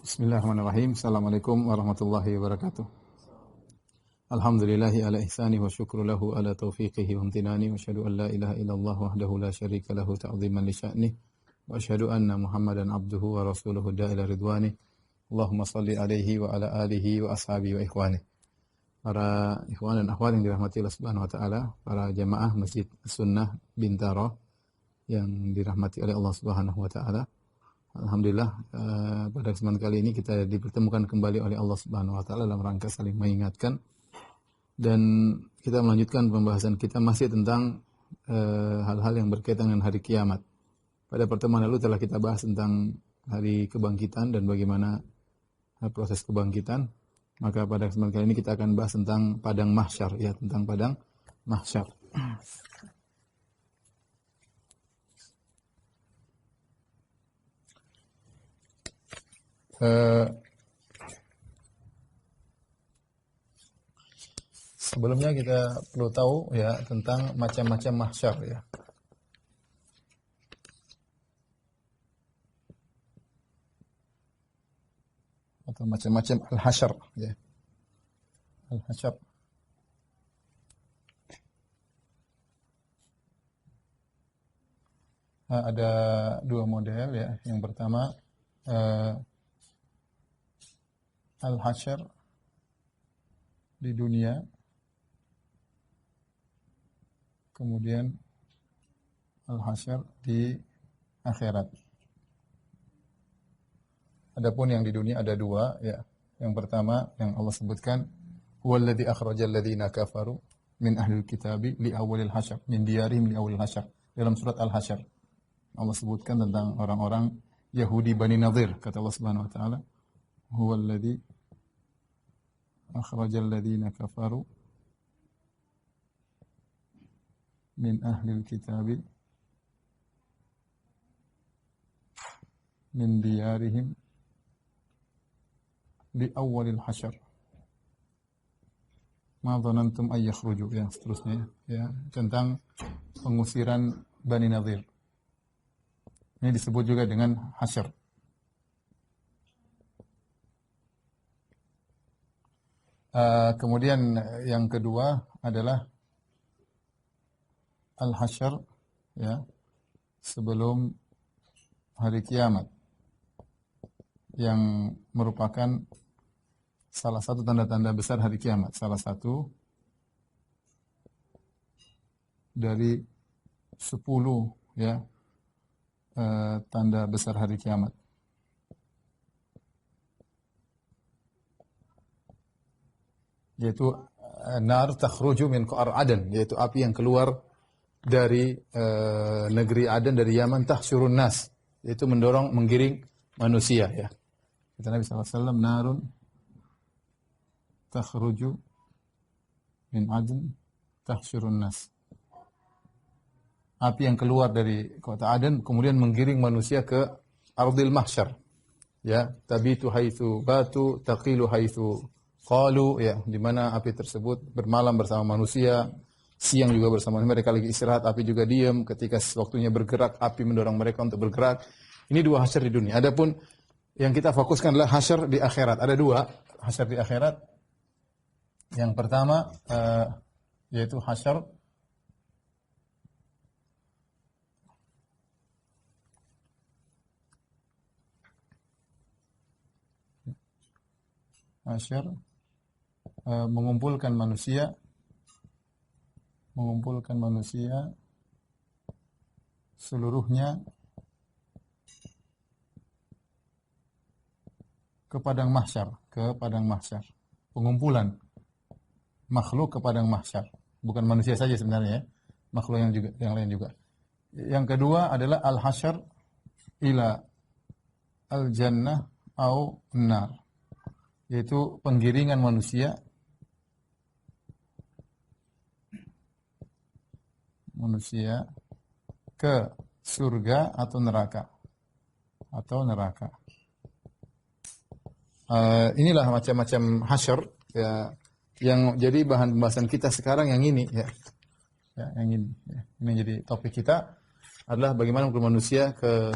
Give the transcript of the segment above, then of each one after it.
Bismillahirrahmanirrahim. Assalamualaikum warahmatullahi wabarakatuh. Alhamdulillahi ala ihsani wa syukru lahu ala taufiqihi wa amtinani wa asyhadu an la ilaha illallah wahdahu la syarika lahu ta'ziman li sya'nih wa asyhadu anna Muhammadan abduhu wa rasuluhu da'ila ridwani. Allahumma salli alaihi wa ala alihi wa ashabihi wa ikhwani. Para ikhwan dan akhwat yang dirahmati Allah Subhanahu wa taala, para jamaah Masjid Sunnah Bintaro yang dirahmati oleh Allah Subhanahu wa taala. Alhamdulillah pada kesempatan kali ini kita dipertemukan kembali oleh Allah Subhanahu wa taala dalam rangka saling mengingatkan, dan kita melanjutkan pembahasan kita masih tentang hal-hal yang berkaitan dengan hari kiamat. Pada pertemuan lalu telah kita bahas tentang hari kebangkitan dan bagaimana proses kebangkitan. Maka pada kesempatan kali ini kita akan bahas tentang padang mahsyar, ya, tentang padang mahsyar. Sebelumnya kita perlu tahu ya tentang macam-macam mahsyar, ya. Atau macam-macam al-hasyar, ya. Al-hasyar. Ada dua model, ya. Yang pertama al-hasyar di dunia, kemudian al-hasyar di akhirat. Adapun yang di dunia ada dua, ya. Yang pertama yang Allah sebutkan, huwallazi akhrajal ladzina kafaru min ahlil kitabi li awwalil hasyar min diyarihim li awwalil hasyar. Dalam surat Al-Hasyr Allah sebutkan tentang orang-orang Yahudi Bani Nadir, kata Allah Subhanahu wa taala, huwallazi akhrajal ladzina kafaru min ahlil kitabi min diyarihim li awwalil hasyar ma dhanantum ay yakhruju, ya, seterusnya, ya, tentang pengusiran Bani Nadir. Ini disebut juga dengan hasyar. Kemudian yang kedua adalah al-hasyar, ya, sebelum hari kiamat, yang merupakan salah satu tanda-tanda besar hari kiamat, salah satu dari 10, ya, tanda besar hari kiamat. Yaitu nar takhruju min qa'r Aden, yaitu api yang keluar dari negeri Aden, dari Yaman, tahsyurun nas, yaitu mendorong, menggiring manusia, ya. Kata Nabi SAW, narun takhruju min Aden tahsyurun nas. Api yang keluar dari kota Aden kemudian menggiring manusia ke ardil mahsyar, ya, tabitu haitsu batu taqilu haitsu qalu, ya, di mana api tersebut bermalam bersama manusia, siang juga bersama mereka lagi istirahat, api juga diam. Ketika waktunya bergerak, api mendorong mereka untuk bergerak. Ini dua hasyar di dunia. Adapun yang kita fokuskan adalah hasyar di akhirat. Ada dua hasyar di akhirat. Yang pertama yaitu hasyar mengumpulkan manusia seluruhnya ke padang mahsyar, pengumpulan makhluk ke padang mahsyar, bukan manusia saja sebenarnya, ya, makhluk yang lain juga. Yang kedua adalah al-hasyar ila al-jannah au nar, yaitu penggiringan manusia ke surga atau neraka. Inilah macam-macam hasyar, ya, yang jadi bahan pembahasan kita sekarang yang ini, ya. Ya, yang ini. Ya. Ini jadi topik kita adalah bagaimana manusia ke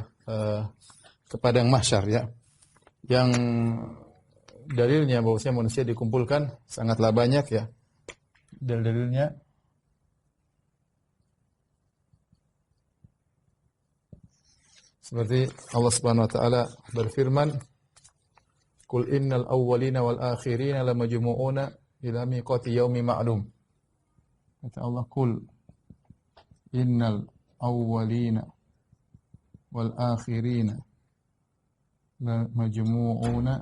padang mahsyar, ya. yang dalilnya bahwasanya manusia dikumpulkan sangatlah banyak ya. Dalilnya seperti Allah Subhanahu wa taala berfirman, "Qul innal awwalina wal akhirina lamajmu'una ila miqati yaumin ma'lum." Kata Allah, "Qul innal awwalina wal akhirina lamajmu'una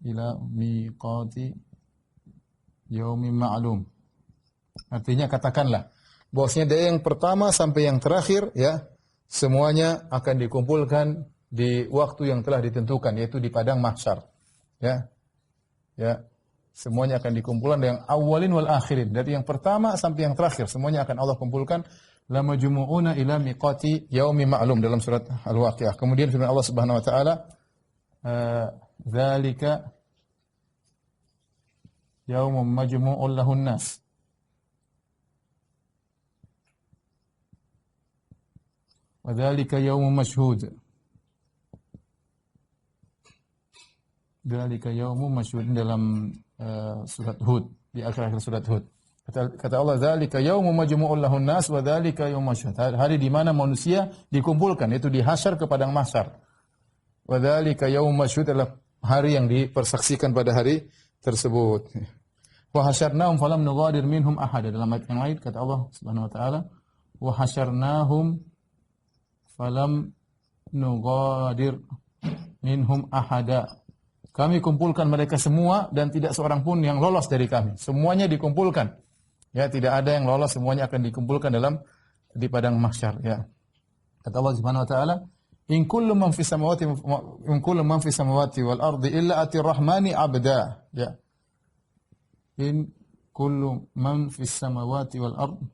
ila miqati yaumin ma'lum." Artinya katakanlah bahwasanya dari yang pertama sampai yang terakhir ya, semuanya akan dikumpulkan di waktu yang telah ditentukan, yaitu di padang mahsyar. Ya. Ya. Semuanya akan dikumpulkan dengan awalin wal akhirin, dari yang pertama sampai yang terakhir, semuanya akan Allah kumpulkan. La majmu'una ila miqati yaumi ma'lum dalam surat Al-Waqiah. Kemudian firman Allah Subhanahu wa taala, "Dzalika yaumun majmu'un lahun nas." Wa dzalika yaumun mashhud. Dzalika yaumun mashhud dalam surat Hud, di akhir-akhir surat Hud. Kata Allah, "Dzalika yaumun majmu'un lahun nas wa dzalika yaumun mashhud." Hari di mana manusia dikumpulkan, yaitu di hasyar ke padang mahsyar. Wa dzalika yaumun mashhud adalah hari yang dipersaksikan pada hari tersebut. Wa hasyarnahum falam nughadir minhum ahada. Dalam ayat yang lain kata Allah Subhanahu wa taala, "Wa hasyarnahum falam nughadir minhum ahada." Kami kumpulkan mereka semua dan tidak seorang pun yang lolos dari kami. Semuanya dikumpulkan. Ya, tidak ada yang lolos, semuanya akan dikumpulkan di padang mahsyar ya. Kata Allah Subhanahu wa taala, "In kullu man fis samawati wal ardi illa atir rahmani abda." Ya. In kullu man fis samawati wal ardi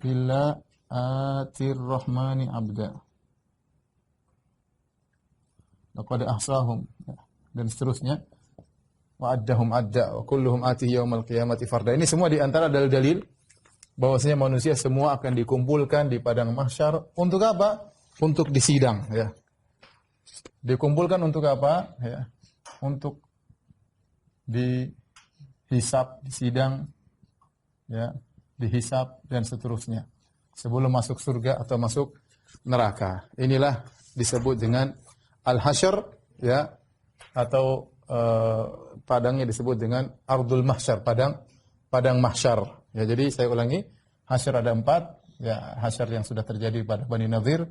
illa atir rahmani abda. Laqad ahsahum dan seterusnya. Wa addahum adda wa kulluhum atihi yaumal qiyamati farda. Ini semua di antara dalil-dalil bahwasanya manusia semua akan dikumpulkan di padang mahsyar untuk apa? Untuk disidang ya. Dikumpulkan untuk apa? Ya. Untuk dihisab, disidang ya, dihisab dan seterusnya. Sebelum masuk surga atau masuk neraka. Inilah disebut dengan al-hasyr ya, atau padangnya disebut dengan ardul mahsyar, padang mahsyar. Ya, jadi saya ulangi, hasyr ada 4, ya, hasyr yang sudah terjadi pada Bani Nadir,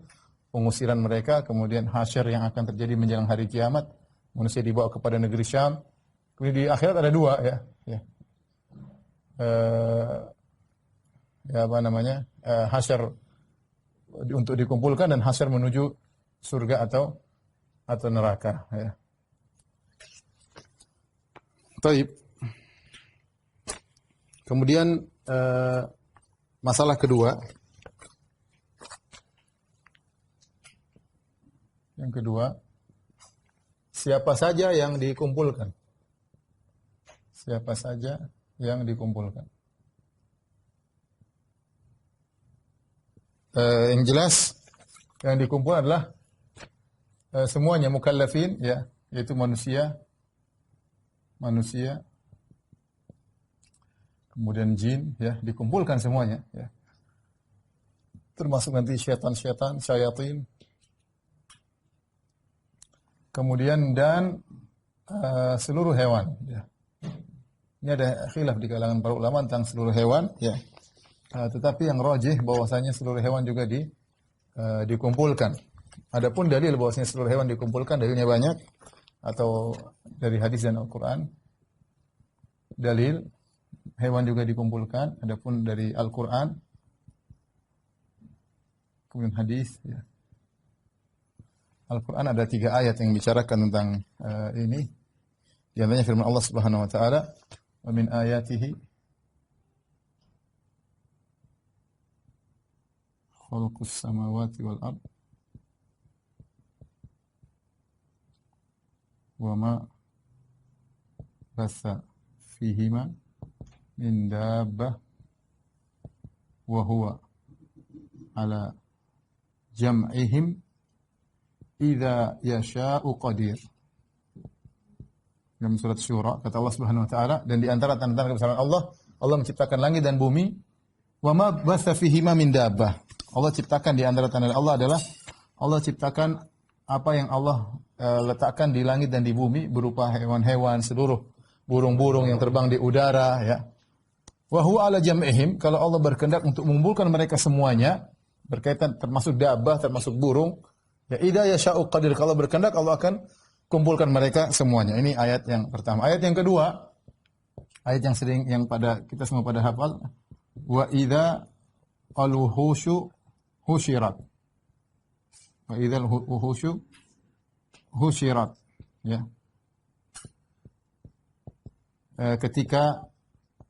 pengusiran mereka, kemudian hasyr yang akan terjadi menjelang hari kiamat, manusia dibawa kepada negeri Syam. Kemudian di akhirat ada 2 ya. Ya. Ya apa namanya? Hasyr untuk dikumpulkan dan hasyr menuju surga atau neraka ya. Taib. Kemudian masalah kedua. Yang kedua, siapa saja yang dikumpulkan? Siapa saja yang dikumpulkan? Yang jelas yang dikumpulkan adalah semuanya mukallafin ya, yaitu manusia, kemudian jin ya, dikumpulkan semuanya ya. Termasuk nanti syaitan-syaitan, syayatin. Kemudian dan seluruh hewan ya. Ini ada khilaf di kalangan para ulama tentang seluruh hewan ya. Tetapi yang rajih bahwasanya seluruh hewan juga dikumpulkan. Adapun dalil bahwasanya seluruh hewan dikumpulkan, dalilnya banyak, atau dari hadis dan Al-Qur'an. Dalil hewan juga dikumpulkan, adapun dari Al-Qur'an, kemudian hadis ya. Al-Qur'an ada 3 ayat yang bicarakan tentang ini. Di antaranya firman Allah Subhanahu wa taala, "Wa min ayatihi khalqus samawati wal ard wa ma basa fihima min dabbah wa huwa ala jam'ihim idza yasha'u qadir. Dalam surat Syura kata Allah Subhanahu wa taala, dan di antara tanda-tanda kebesaran Allah, Allah menciptakan langit dan bumi, wa ma batha fihima min dabbah. Allah ciptakan di antara tanda Allah adalah Allah ciptakan apa yang Allah letakkan di langit dan di bumi berupa hewan-hewan, seluruh burung-burung yang terbang di udara, ya. Wa huwa ala jam'ihim, kalau Allah berkehendak untuk mengumpulkan mereka semuanya, berkaitan termasuk dabbah, termasuk burung, ya idza yasha'u qadir, kalau berkehendak Allah akan kumpulkan mereka semuanya. Ini ayat yang pertama. Ayat yang kedua, ayat yang sering yang pada kita semua pada hafal, wa idza al-wuhushu husyirat. Wa idza al-wuhushu husyirat, ya.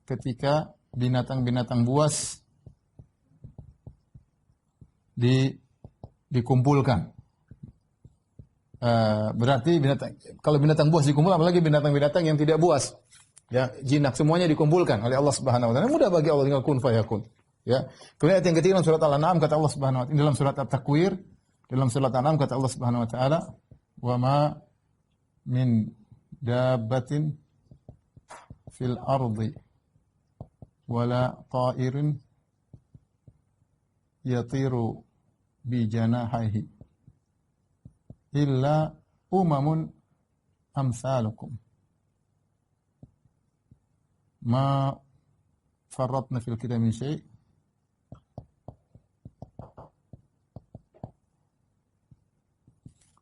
Ketika binatang-binatang buas dikumpulkan. Berarti kalau binatang buas dikumpul, apalagi binatang-binatang yang tidak buas, ya, jinak semuanya dikumpulkan oleh Allah Subhanahu wa taala. Mudah bagi Allah, tinggal kun fayakun, ya. Kemudian ayat yang ketiga dalam surat Al-An'am kata Allah Subhanahu wa taala, dalam surat At-Takwir, dalam surat Al-An'am kata Allah Subhanahu wa taala, wa ma min dabbatin fil ardi wala ta'irin yatiru bi janahihi illa umamun amsalukum ma farratna fil kitab min syai'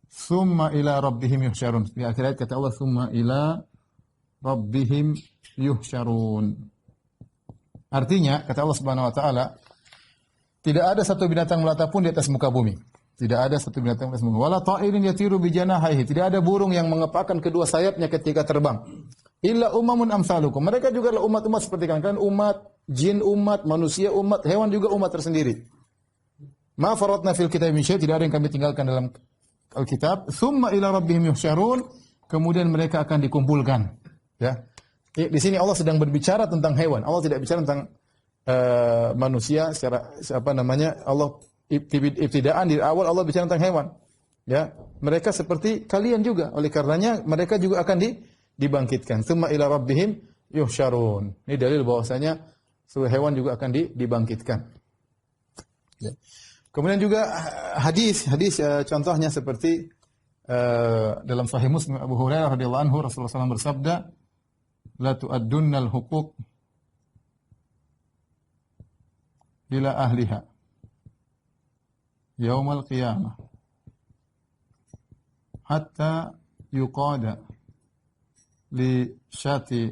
summa ila rabbihim yuhsyarun. Di akhir ayat kata Allah, summa ila rabbihim yuhsyarun. Artinya kata Allah Subhanahu wa taala, tidak ada satu binatang melata pun di atas muka bumi. Tidak ada satu binatang di atas muka bumi. Wala ta'irin yatiru bi janahihi. Tidak ada burung yang mengepakkan kedua sayapnya ketika terbang. Illa umamun amsalukum. Mereka juga adalah umat-umat seperti kalian. Umat jin, umat manusia, umat hewan juga umat tersendiri. Ma faratna fil kitab min syai', tidak ada yang kami tinggalkan dalam Alkitab. Tsumma ila rabbihim yuhsyarun. Kemudian mereka akan dikumpulkan. Ya. Di sini Allah sedang berbicara tentang hewan. Allah tidak bicara tentang manusia secara Allah ibtidaan di awal Allah bicara tentang hewan. Ya, mereka seperti kalian juga. Oleh karenanya mereka juga akan dibangkitkan. Tsumma ila rabbihim yuhsyarun. Ini dalil bahwasanya seluruh hewan juga akan dibangkitkan. Ya. Kemudian juga hadis contohnya seperti dalam Sahih Muslim Abu Hurairah radhiyallahu anhu, Rasulullah SAW bersabda, la tu'addunnal huquq ila ahliha yaumal qiyamah hatta yuqada li syati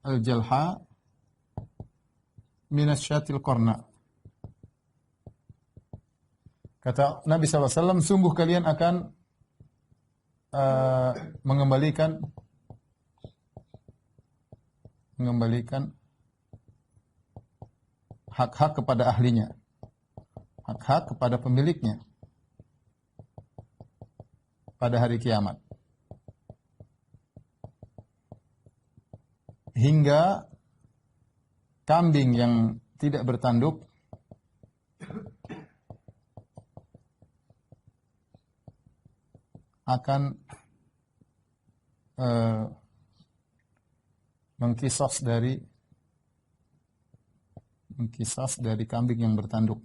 al-jalha min asy-syati al-qarna. Kata Nabi SAW, sungguh kalian akan mengembalikan hak-hak kepada ahlinya, hak-hak kepada pemiliknya pada hari kiamat. Hingga kambing yang tidak bertanduk akan mengkisos dari kambing yang bertanduk.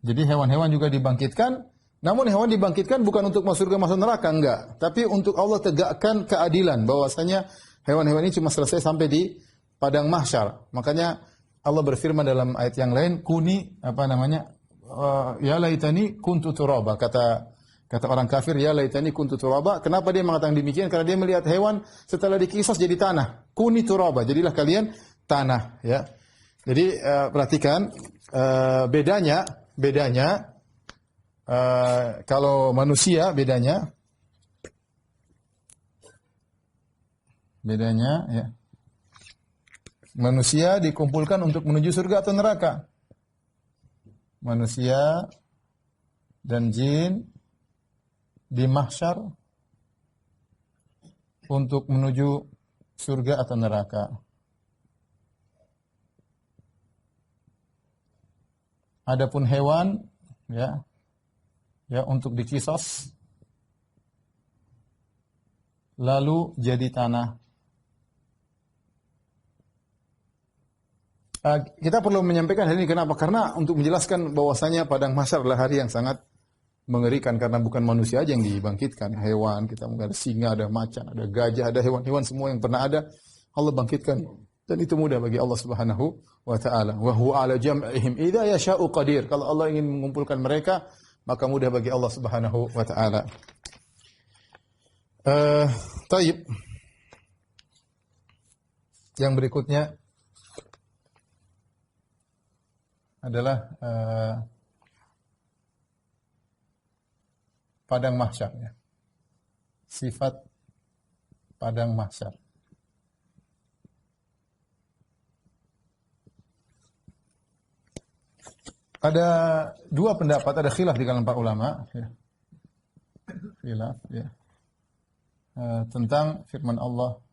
Jadi hewan-hewan juga dibangkitkan, namun hewan dibangkitkan bukan untuk masuk surga masuk neraka, enggak, tapi untuk Allah tegakkan keadilan bahwasanya hewan-hewan ini cuma selesai sampai di padang mahsyar. Makanya Allah berfirman dalam ayat yang lain, ya laitani kuntu turaba, kata orang kafir, ya laitani kuntu turaba. Kenapa dia mengatakan demikian? Karena dia melihat hewan setelah dikisos jadi tanah. Kuni turaba, jadilah kalian tanah, ya. Jadi perhatikan bedanya kalau manusia bedanya ya. Manusia dikumpulkan untuk menuju surga atau neraka. Manusia dan jin di mahsyar untuk menuju surga atau neraka. Adapun hewan ya untuk dikisos lalu jadi tanah. Kita perlu menyampaikan hal ini kenapa? Karena untuk menjelaskan bahwasanya padang mahsyar adalah hari yang sangat mengerikan karena bukan manusia aja yang dibangkitkan, hewan, kita mungkin ada singa, ada macan, ada gajah, ada hewan-hewan semua yang pernah ada Allah bangkitkan dan itu mudah bagi Allah Subhanahu wa taala. Wa huwa ala jam'ihim idza yasha'u qadir. Kalau Allah ingin mengumpulkan mereka, maka mudah bagi Allah Subhanahu wa taala. Taib. Yang berikutnya adalah padang mahsyar ya. Sifat padang mahsyar. Ada dua pendapat, ada khilaf di kalangan para ulama ya. Khilaf ya. Tentang firman Allah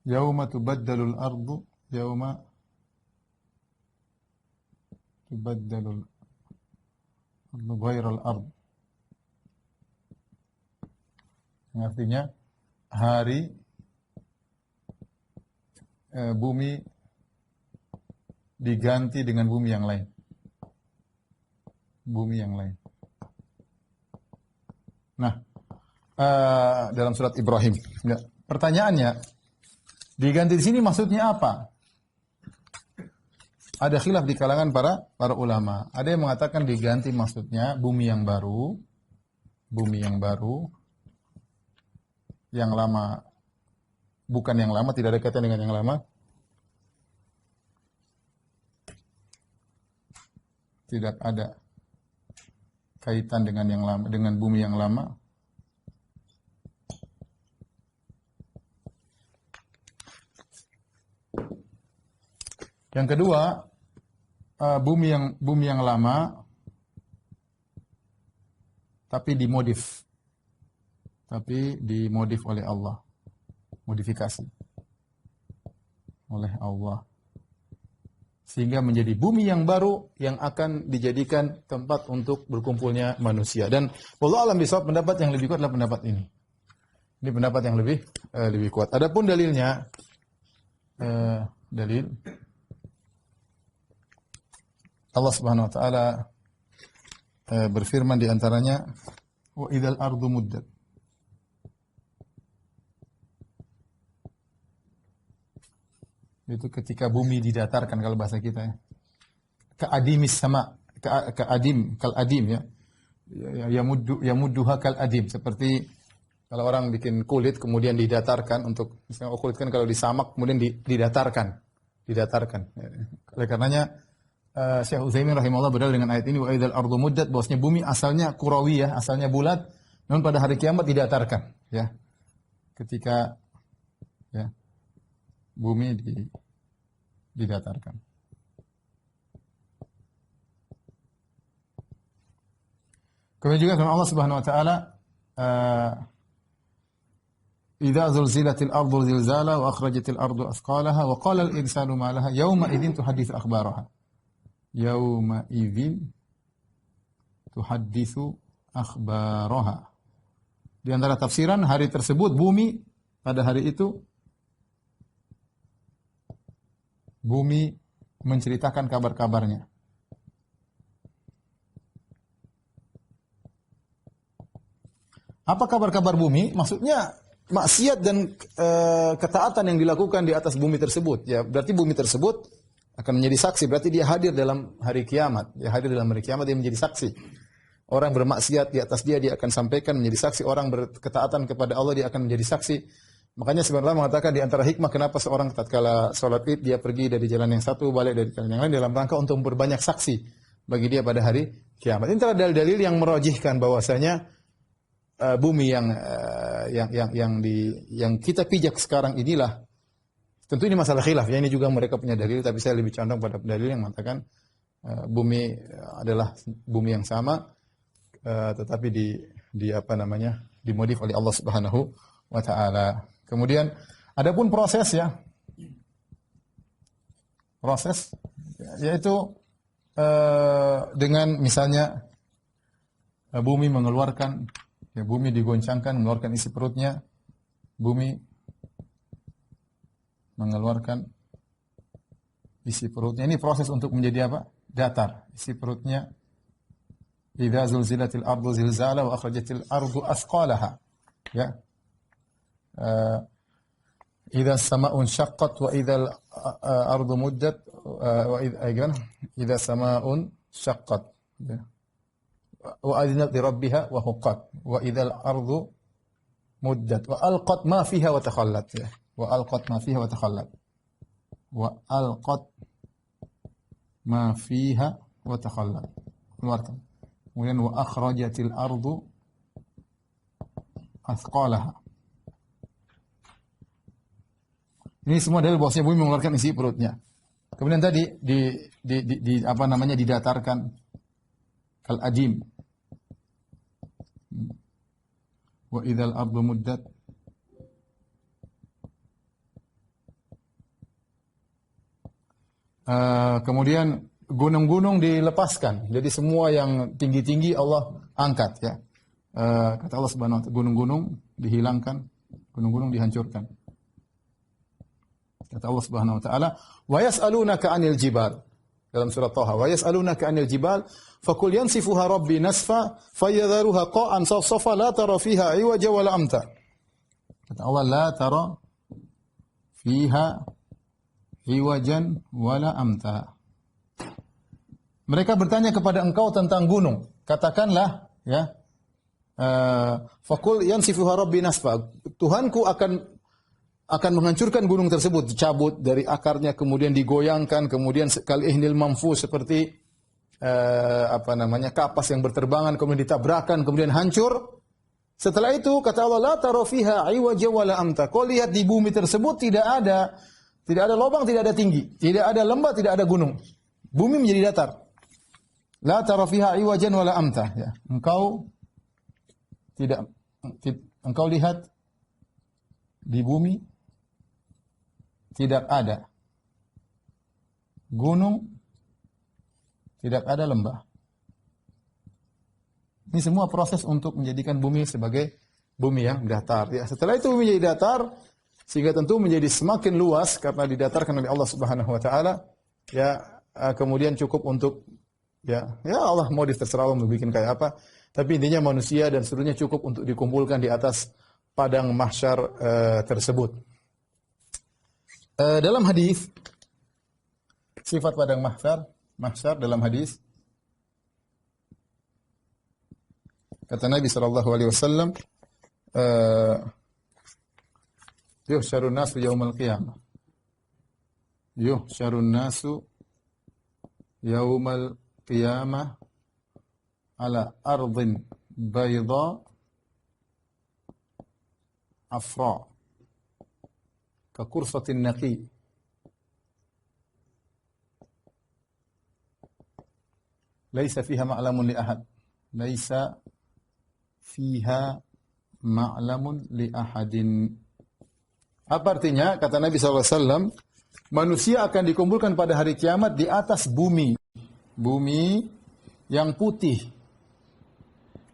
Yauma tubaddalul ardu yauma tubaddalul ardu ghairal ard. Yang artinya hari bumi diganti dengan bumi yang lain. Bumi yang lain. Nah, dalam surat Ibrahim. Ya, pertanyaannya, diganti di sini maksudnya apa? Ada khilaf di kalangan para ulama. Ada yang mengatakan diganti maksudnya bumi yang baru, yang lama bukan yang lama, tidak ada kaitan dengan yang lama. Tidak ada kaitan dengan yang lama, dengan bumi yang lama. Yang kedua, bumi yang lama tapi dimodif oleh Allah, modifikasi oleh Allah, sehingga menjadi bumi yang baru yang akan dijadikan tempat untuk berkumpulnya manusia. Dan wallahu a'lam bishawab, pendapat yang lebih kuat adalah pendapat ini. Ini pendapat yang lebih kuat. Adapun dalilnya, dalil Allah Subhanahu wa taala berfirman di antaranya, wa idzal ardu muddat. Itu ketika bumi didatarkan kalau bahasa kita ya. Ka'adimis sama, kal adim ya. Yamudduha kal adim, seperti kalau orang bikin kulit kemudian didatarkan untuk misalnya kulit kan kalau disamak kemudian didatarkan. Oleh karenanya Syekh Utsaimin rahimahullah berdalil dengan ayat ini wa idzal ardu muddat, bahwasanya bumi asalnya kurawiyah, asalnya bulat, namun pada hari kiamat didatarkan ya. Ketika ya bumi didatarkan. Kemudian juga firman Allah Subhanahu wa taala idza zulzilatil ardu zilzalaha wa akhrajatil ardu athqalaha wa qala al insanu ma laha yawma idzin tuhadditsu akhbaraha. Yauma idzin tuhadditsu akhbaraha. Di antara tafsiran hari tersebut bumi pada hari itu bumi menceritakan kabar-kabarnya. Apa kabar-kabar bumi? Maksudnya maksiat dan ketaatan yang dilakukan di atas bumi tersebut. Ya, berarti bumi tersebut akan menjadi saksi, berarti dia hadir dalam hari kiamat. Dia hadir dalam hari kiamat, dia menjadi saksi. Orang bermaksiat di atas dia akan sampaikan menjadi saksi. Orang berketaatan kepada Allah, dia akan menjadi saksi. Makanya sebenarnya mengatakan di antara hikmah kenapa seorang tatkala sholat id dia pergi dari jalan yang satu balik dari jalan yang lain dalam rangka untuk memperbanyak saksi bagi dia pada hari kiamat. Ini adalah dalil-dalil yang merajihkan bahwasanya bumi yang kita pijak sekarang inilah. Tentu ini masalah khilaf ya, ini juga mereka punya dalil, tapi saya lebih condong pada dalil yang mengatakan bumi adalah bumi yang sama, tetapi dimodif oleh Allah Subhanahu wa taala. Kemudian Adapun proses ya, proses yaitu dengan misalnya bumi mengeluarkan, ya bumi digoncangkan, mengeluarkan isi perutnya, bumi mengeluarkan isi perutnya. Ini proses untuk menjadi apa? Datar. Isi perutnya. Idza zulzilatil ardu zilzala wa akhrajatil ardu athqalaha. Ya. Idza as-sama'u inshaqqat wa idzal ardu muddat wa idza sama'un syaqqat. Ya. Wa adzinat li rabbiha wa huqqat wa idzal ardu muddat wa alqat ma fiha wa takhallat, ya. Wa alqat ma fiha wa takhallat. Wa alqat ma fiha wa takhallat. Keluarkan. Kemudian wa akhrajatil ardu athqalaha. Ini semua dari bahwasanya bumi mengeluarkan isi perutnya. Kemudian tadi di apa namanya didatarkan kal adim. Wa idzal ardu muddat. Kemudian gunung-gunung dilepaskan. Jadi semua yang tinggi-tinggi Allah angkat, ya. Kata Allah Subhanahu wa taala, gunung-gunung dihilangkan, gunung-gunung dihancurkan. Kata Allah Subhanahu wa taala, "Wa yas'alunaka 'anil jibal." Dalam surat Thaha, "Wa yas'alunaka 'anil jibal, faqul yansifuha rabbi nasfa, fayadharuha qa'an safsafa la tara fiha 'iwaja wala amta." Kata Allah, "La tara fiha 'iwajan wala amta." Mereka bertanya kepada engkau tentang gunung. Katakanlah, ya, faqul yansifuha rabbi nasfa. Tuhanku akan menghancurkan gunung tersebut, dicabut dari akarnya, kemudian digoyangkan, kemudian sekali ihnil manfus seperti apa namanya, kapas yang berterbangan, kemudian ditabrakan, kemudian hancur. Setelah itu kata Allah, la tara fiha 'iwaja wala amta. Kau lihat di bumi tersebut tidak ada lubang, tidak ada tinggi, tidak ada lembah, tidak ada gunung. Bumi menjadi datar. La tara fiha 'iwajan wala amta, ya. Engkau lihat di bumi tidak ada gunung, tidak ada lembah. Ini semua proses untuk menjadikan bumi sebagai bumi yang datar. Ya, setelah itu bumi menjadi datar, sehingga tentu menjadi semakin luas karena didatarkan oleh Allah Subhanahu wa taala. Ya, kemudian cukup untuk ya Allah mau terserah Allah mau bikin kayak apa. Tapi intinya manusia dan seluruhnya cukup untuk dikumpulkan di atas padang mahsyar tersebut. Dalam hadis sifat padang mahsyar dalam hadis kata Nabi sallallahu alaihi wasallam, yuhsyarun nasu yaumal qiyamah. Yuhsyarun nasu yaumal qiyamah ala ardin bayda afra ka kursatin naqi laisa fiha ma'lamun li ahad laisa fiha ma'lamun li ahadin. Apa artinya? Kata Nabi SAW, manusia akan dikumpulkan pada hari kiamat di atas bumi yang putih.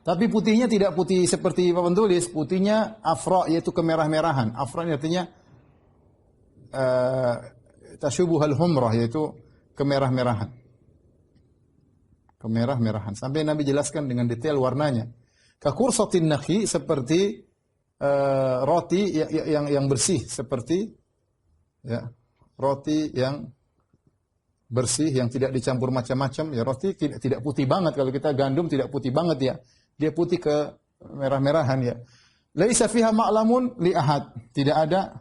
Tapi putihnya tidak putih seperti papan tulis, putihnya afra, yaitu kemerah-merahan. Afra ini artinya tasyubuhal humrah, yaitu kemerah-merahan. Kemerah-merahan. Sampai Nabi jelaskan dengan detail warnanya. Kakursatin nakhi, seperti roti yang bersih, seperti ya, roti yang bersih yang tidak dicampur macam-macam. Ya, roti tidak putih banget. Kalau kita gandum tidak putih banget, ya. Dia putih ke merah-merahan, ya. Laisa fiha ma'lamun li ahad. Tidak ada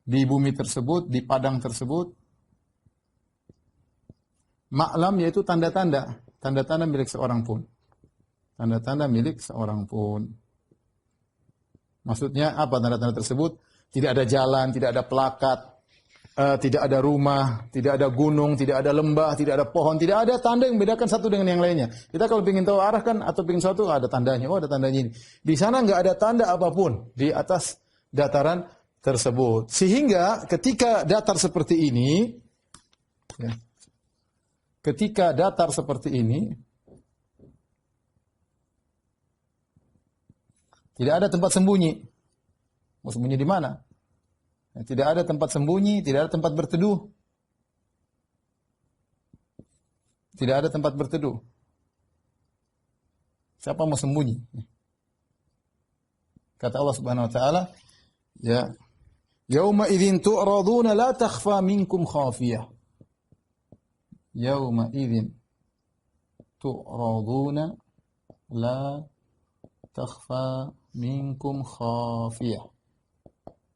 di bumi tersebut, di padang tersebut, ma'lam, yaitu tanda-tanda. Tanda-tanda milik seorang pun. Tanda-tanda milik seorang pun. Maksudnya apa tanda-tanda tersebut? Tidak ada jalan, tidak ada plakat, tidak ada rumah, tidak ada gunung, tidak ada lembah, tidak ada pohon, tidak ada tanda yang membedakan satu dengan yang lainnya. Kita kalau ingin tahu arah kan, atau ingin sesuatu, ada tandanya. Oh, ada tandanya ini. Di sana nggak ada tanda apapun. Di atas dataran tersebut. Sehingga ketika datar seperti ini, ya, ketika datar seperti ini, tidak ada tempat sembunyi. Mau sembunyi di mana? Ya, tidak ada tempat sembunyi, tidak ada tempat berteduh. Tidak ada tempat berteduh. Siapa mau sembunyi? Kata Allah Subhanahu wa taala, ya, yauma idzin tu'raduna la takhfa minkum khafiyah. Yauma idzin tu'raduna la takhfa minkum khafiyah.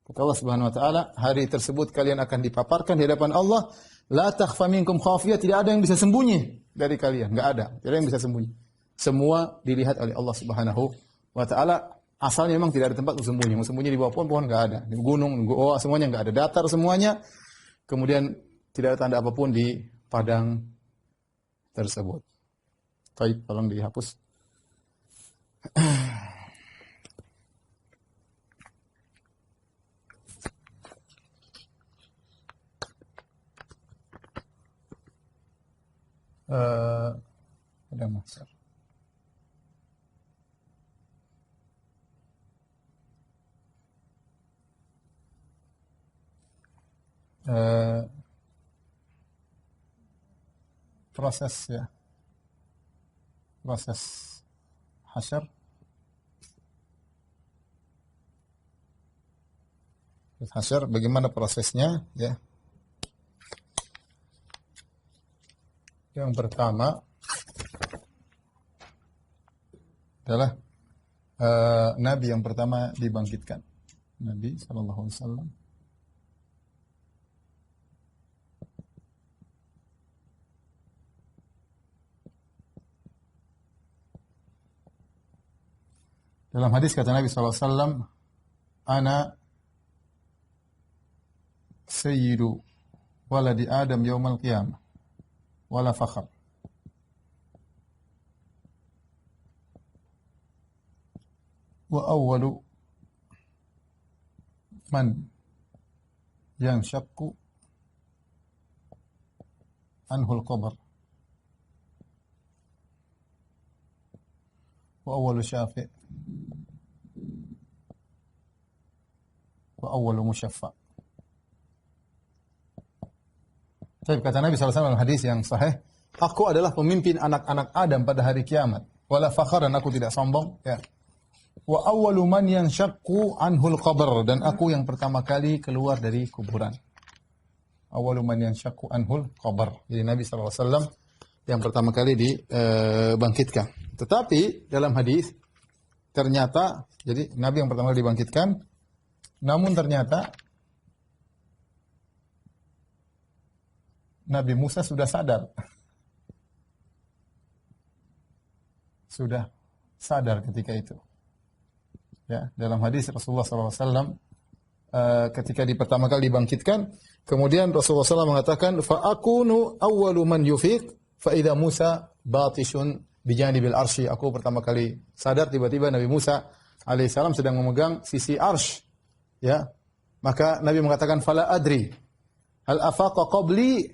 Kata Allah Subhanahu wa taala, hari tersebut kalian akan dipaparkan di hadapan Allah, la takhfa minkum khafiyah, tidak ada yang bisa sembunyi dari kalian, enggak ada, tidak ada yang bisa sembunyi. Semua dilihat oleh Allah Subhanahu wa taala. Asalnya memang tidak ada tempat untuk sembunyi. Mau sembunyi di bawah pohon enggak ada. Di gunung, goa semuanya enggak ada. Datar semuanya. Kemudian tidak ada tanda apapun di padang tersebut. Baik, tolong dihapus. Ada masalah. Proses ya, proses hasyar, bagaimana prosesnya ya? Yang pertama adalah Nabi yang pertama dibangkitkan, Nabi Sallallahu Alaihi Wasallam. Dalam hadis kata Nabi SAW, Ana sayyidu waladi Adam yawmal qiyamah, wala fakhr. Wa awwalu man yanshaqqu anhul qabr. Wa awwalu syafi' wa awwalu musyaffa'. Tapi kata Nabi SAW dalam hadis yang sahih, aku adalah pemimpin anak-anak Adam pada hari kiamat. Wala fakhar, dan aku tidak sombong. Ya. Wa awwalu man yanshaqqu anhul qabr, dan aku yang pertama kali keluar dari kuburan. Awwalu man yanshaqqu anhul qabr. Jadi Nabi SAW yang pertama kali dibangkitkan. Tetapi dalam hadis ternyata, jadi Nabi yang pertama kali dibangkitkan, namun ternyata Nabi Musa sudah sadar. Sudah sadar ketika itu. Ya, dalam hadis Rasulullah SAW ketika pertama kali dibangkitkan, kemudian Rasulullah SAW mengatakan, fa akunu awwalu man yufiq fa idza Musa batishun bijanibil arsy. Aku pertama kali sadar, tiba-tiba Nabi Musa alaihissalam sedang memegang sisi arsy. Ya, maka Nabi mengatakan, fala adri hal afaqa qabli,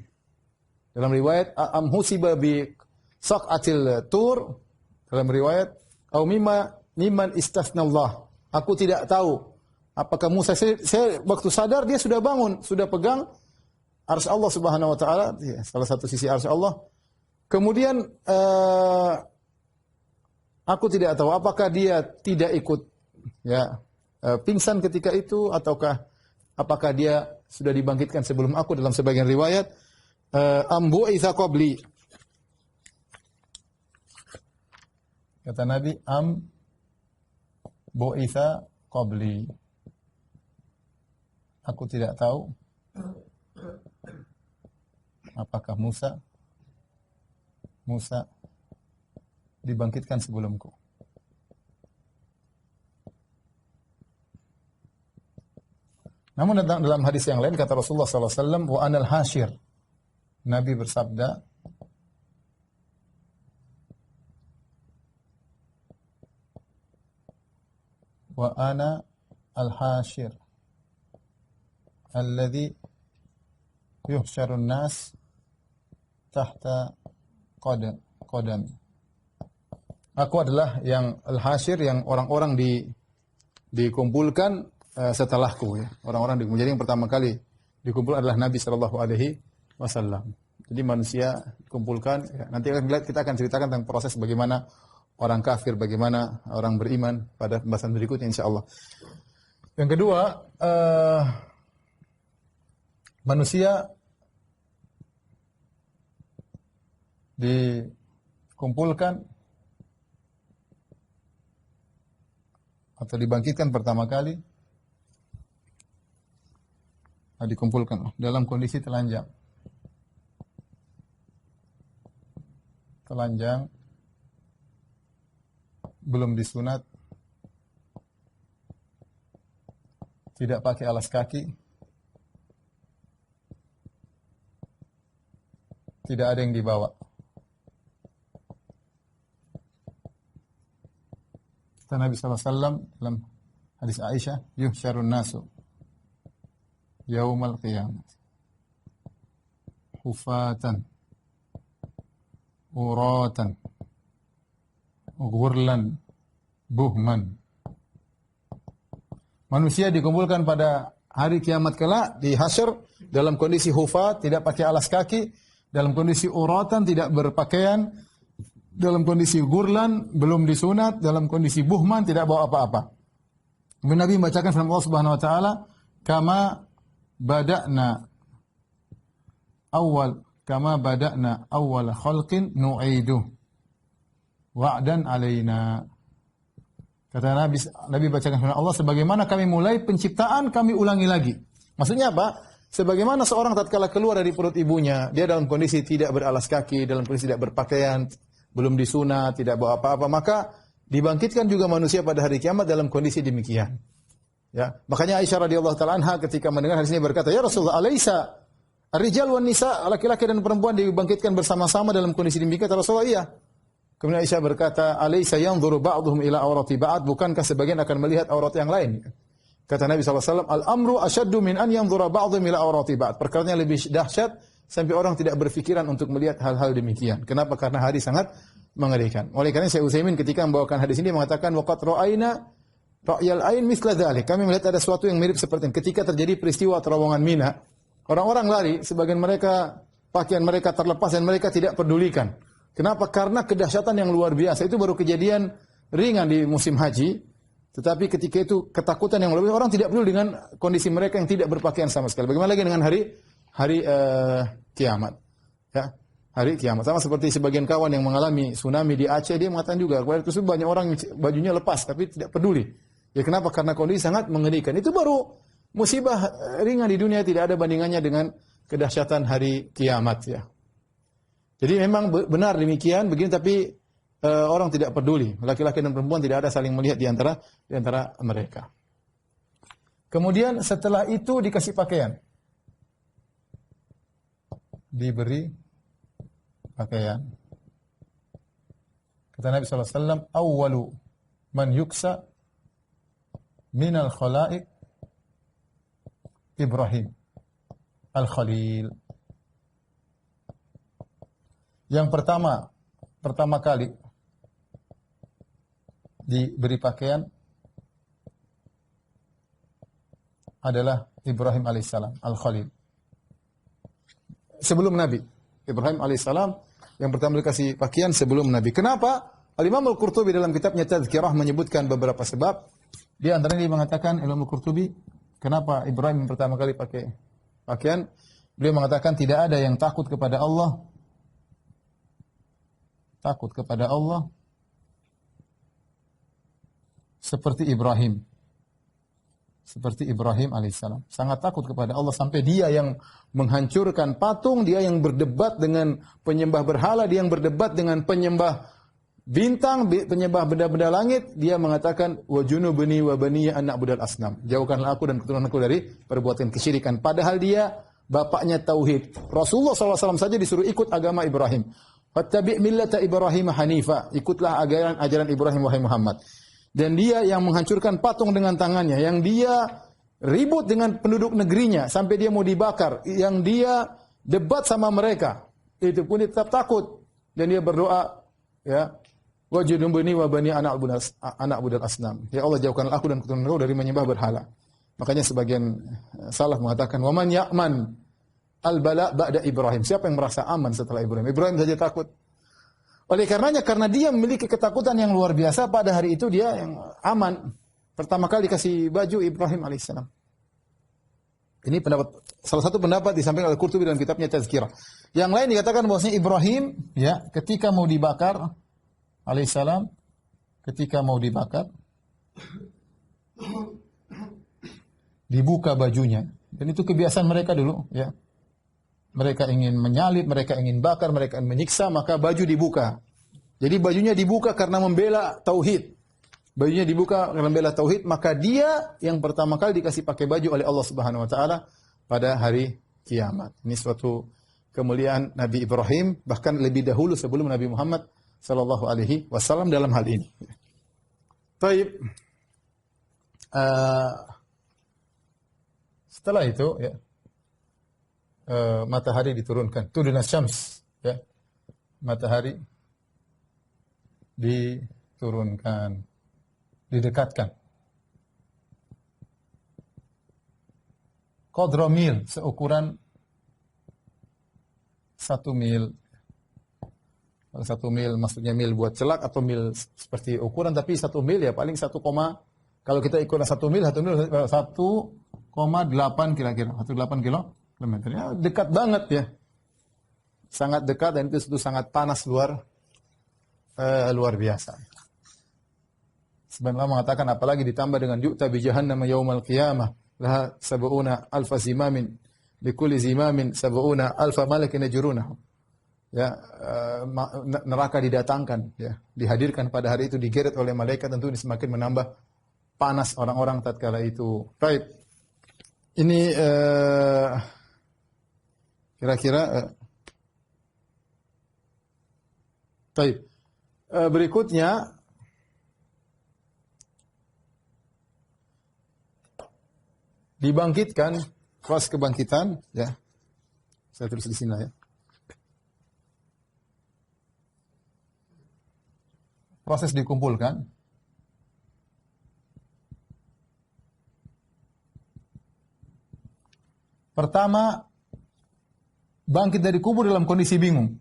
dalam riwayat am husiba bi saqatil tur, dalam riwayat au mimman istasnallah. Aku tidak tahu apakah Musa, saya waktu sadar dia sudah bangun, sudah pegang arsy Allah Subhanahu wa taala, ya, salah satu sisi arsy Allah. Kemudian aku tidak tahu apakah dia tidak ikut, ya, pingsan ketika itu, ataukah apakah dia sudah dibangkitkan sebelum aku. Dalam sebagian riwayat ambu isa qabli, kata Nabi, am bu'itha qabli, aku tidak tahu apakah Musa dibangkitkan sebelumku. Namun dalam hadis yang lain kata Rasulullah SAW, wa anal hasyir, Nabi bersabda, wa ana al-hasyir alladhi yuhsyarun nas tahta qadami. Aku adalah yang al-hasyir, yang orang-orang dikumpulkan setelahku, ya. Orang-orang dikumpulkan. Jadi yang pertama kali dikumpul adalah Nabi sallallahu alaihi wasallam. Jadi manusia dikumpulkan, ya. Nanti kita akan ceritakan tentang proses bagaimana orang kafir, bagaimana orang beriman pada pembahasan berikutnya insyaallah. Yang kedua, manusia dikumpulkan atau dibangkitkan pertama kali, dikumpulkan dalam kondisi telanjang. Telanjang, belum disunat, tidak pakai alas kaki, tidak ada yang dibawa. Kata Nabi SAW dalam hadis Aisyah, yuhsyarun nasu yaumal qiyamah hufatan uratan ghurlan buhman. Manusia dikumpulkan pada hari kiamat kelak di hasyr dalam kondisi hufat, tidak pakai alas kaki, dalam kondisi uratan, tidak berpakaian, dalam kondisi gurlan, belum disunat, dalam kondisi buhman, tidak bawa apa-apa. Kemudian Nabi membacakan firman Allah Subhanahu wa taala, kama bada'na awwal khalqin nu'iduh wa'dan alaina. Kata Nabi bacakan firman Allah, sebagaimana kami mulai penciptaan, kami ulangi lagi. Maksudnya apa? Sebagaimana seorang tatkala keluar dari perut ibunya, dia dalam kondisi tidak beralas kaki, dalam kondisi tidak berpakaian, belum disunat, tidak bawa apa-apa, maka dibangkitkan juga manusia pada hari kiamat dalam kondisi demikian. Ya, makanya Aisyah radhiyallahu taala anha ketika mendengar hadis ini berkata, "Ya Rasulullah, alaysa ar-rijal wan nisa, laki-laki dan perempuan dibangkitkan bersama-sama dalam kondisi demikian?" Kata Rasulullah, "Iya." Kemudian Aisyah berkata, "Alaysa yanzuru ba'dhum ila awrati ba'd, bukankah sebagian akan melihat aurat yang lain?" Kata Nabi SAW, "Al-amru asyaddu min an yanzura ba'dhum ila awrati ba'd." Perkaranya lebih dahsyat sampai orang tidak berfikiran untuk melihat hal-hal demikian. Kenapa? Karena hari sangat mengerikan. Oleh karena Syekh Utsaimin ketika membawakan hadis ini mengatakan, waqad ra'aina ra'yal ain mithla dzalik. Kami melihat ada sesuatu yang mirip seperti ini. Ketika terjadi peristiwa terowongan Mina, orang-orang lari, sebagian mereka pakaian mereka terlepas dan mereka tidak pedulikan. Kenapa? Karena kedahsyatan yang luar biasa. Itu baru kejadian ringan di musim haji. Tetapi ketika itu ketakutan yang luar biasa, orang tidak peduli dengan kondisi mereka yang tidak berpakaian sama sekali. Bagaimana lagi dengan hari kiamat? Ya, hari kiamat. Sama seperti sebagian kawan yang mengalami tsunami di Aceh, dia mengatakan juga, kepada itu banyak orang bajunya lepas tapi tidak peduli. Ya kenapa? Karena kondisi sangat mengerikan. Itu baru musibah ringan di dunia, tidak ada bandingannya dengan kedahsyatan hari kiamat, ya. Jadi memang benar demikian begini, tapi orang tidak peduli. Laki-laki dan perempuan tidak ada saling melihat di antara mereka. Kemudian setelah itu dikasih pakaian. Diberi pakaian. Kata Nabi SAW, awwalu man yuksa minal khala'iq Ibrahim al-Khalil. Yang pertama kali diberi pakaian adalah Ibrahim alaihissalam al-Khalil. Sebelum Nabi Ibrahim alaihissalam yang pertama dikasih pakaian sebelum Nabi. Kenapa? Al-Imam Al-Qurtubi dalam kitabnya Tadhkirah menyebutkan beberapa sebab. Di antaranya dia mengatakan, Imam Al-Qurtubi, kenapa Ibrahim pertama kali pakai pakaian? Beliau mengatakan tidak ada yang takut kepada Allah seperti Ibrahim. Seperti Ibrahim alaihissalam. Sangat takut kepada Allah sampai dia yang menghancurkan patung, dia yang berdebat dengan penyembah berhala, dia yang berdebat dengan penyembah bintang, penyembah benda-benda langit. Dia mengatakan, wa junubni wa baniya an na'budal asnam. Jauhkanlah aku dan keturunanku dari perbuatan kesyirikan. Padahal dia bapaknya tauhid. Rasulullah SAW saja disuruh ikut agama Ibrahim. Fattabi' millata Ibrahim hanifa. Ikutlah ajaran Ibrahim wahai Muhammad. dan dia yang menghancurkan patung dengan tangannya, yang dia ribut dengan penduduk negerinya sampai dia mau dibakar, yang dia debat sama mereka, itu pun dia tetap takut dan dia berdoa, ya, wajudubni wa bani anak budal asnam. Ya Allah, jauhkanlah aku dan keturunanku dari menyembah berhala. Makanya sebagian salaf mengatakan, wa man ya'man al-bala ba'da Ibrahim. Siapa yang merasa aman setelah Ibrahim? Ibrahim saja takut. Oleh karenanya, karena dia memiliki ketakutan yang luar biasa, pada hari itu dia yang aman. Pertama kali dikasih baju Ibrahim alaihissalam. Ini pendapat, salah satu pendapat disampaikan oleh Qurtubi dalam kitabnya Tazkirah. Yang lain dikatakan bahwasanya Ibrahim, ya, ketika mau dibakar alaihissalam, ketika mau dibakar, dibuka bajunya. Dan itu kebiasaan mereka dulu, ya. Mereka ingin menyalib, mereka ingin bakar, mereka ingin menyiksa, maka baju dibuka. Jadi bajunya dibuka karena membela tauhid. Bajunya dibuka karena membela tauhid, maka dia yang pertama kali dikasih pakai baju oleh Allah Subhanahu wa taala pada hari kiamat. Ini suatu kemuliaan Nabi Ibrahim, bahkan lebih dahulu sebelum Nabi Muhammad sallallahu alaihi wasallam dalam hal ini. Baik. Setelah itu, ya, matahari diturunkan. Tuduna syams, ya. Matahari diturunkan, didekatkan. Qadra mil, seukuran 1 mil. 1 mil maksudnya mil buat celak atau mil seperti ukuran, tapi 1 mil ya paling 1, kalau kita ikut 1 mil 1,8 kira-kira, 1,8 kilometer. Ya, dekat banget ya. Sangat dekat, dan itu sangat panas luar biasa. Sebenarnya mengatakan apalagi ditambah dengan yu'ta bi jahannam yaumal qiyamah laha sab'una alfa zimamin likulli zimamin sab'una alfa malakin yajrunahu. Ya, neraka didatangkan, ya, dihadirkan pada hari itu, digeret oleh malaikat, tentu ini semakin menambah panas orang-orang tatkala itu. Baik. Ini kira-kira baik. Berikutnya dibangkitkan, proses kebangkitan, ya. Saya tulis di sini ya. Proses dikumpulkan. Pertama, bangkit dari kubur dalam kondisi bingung.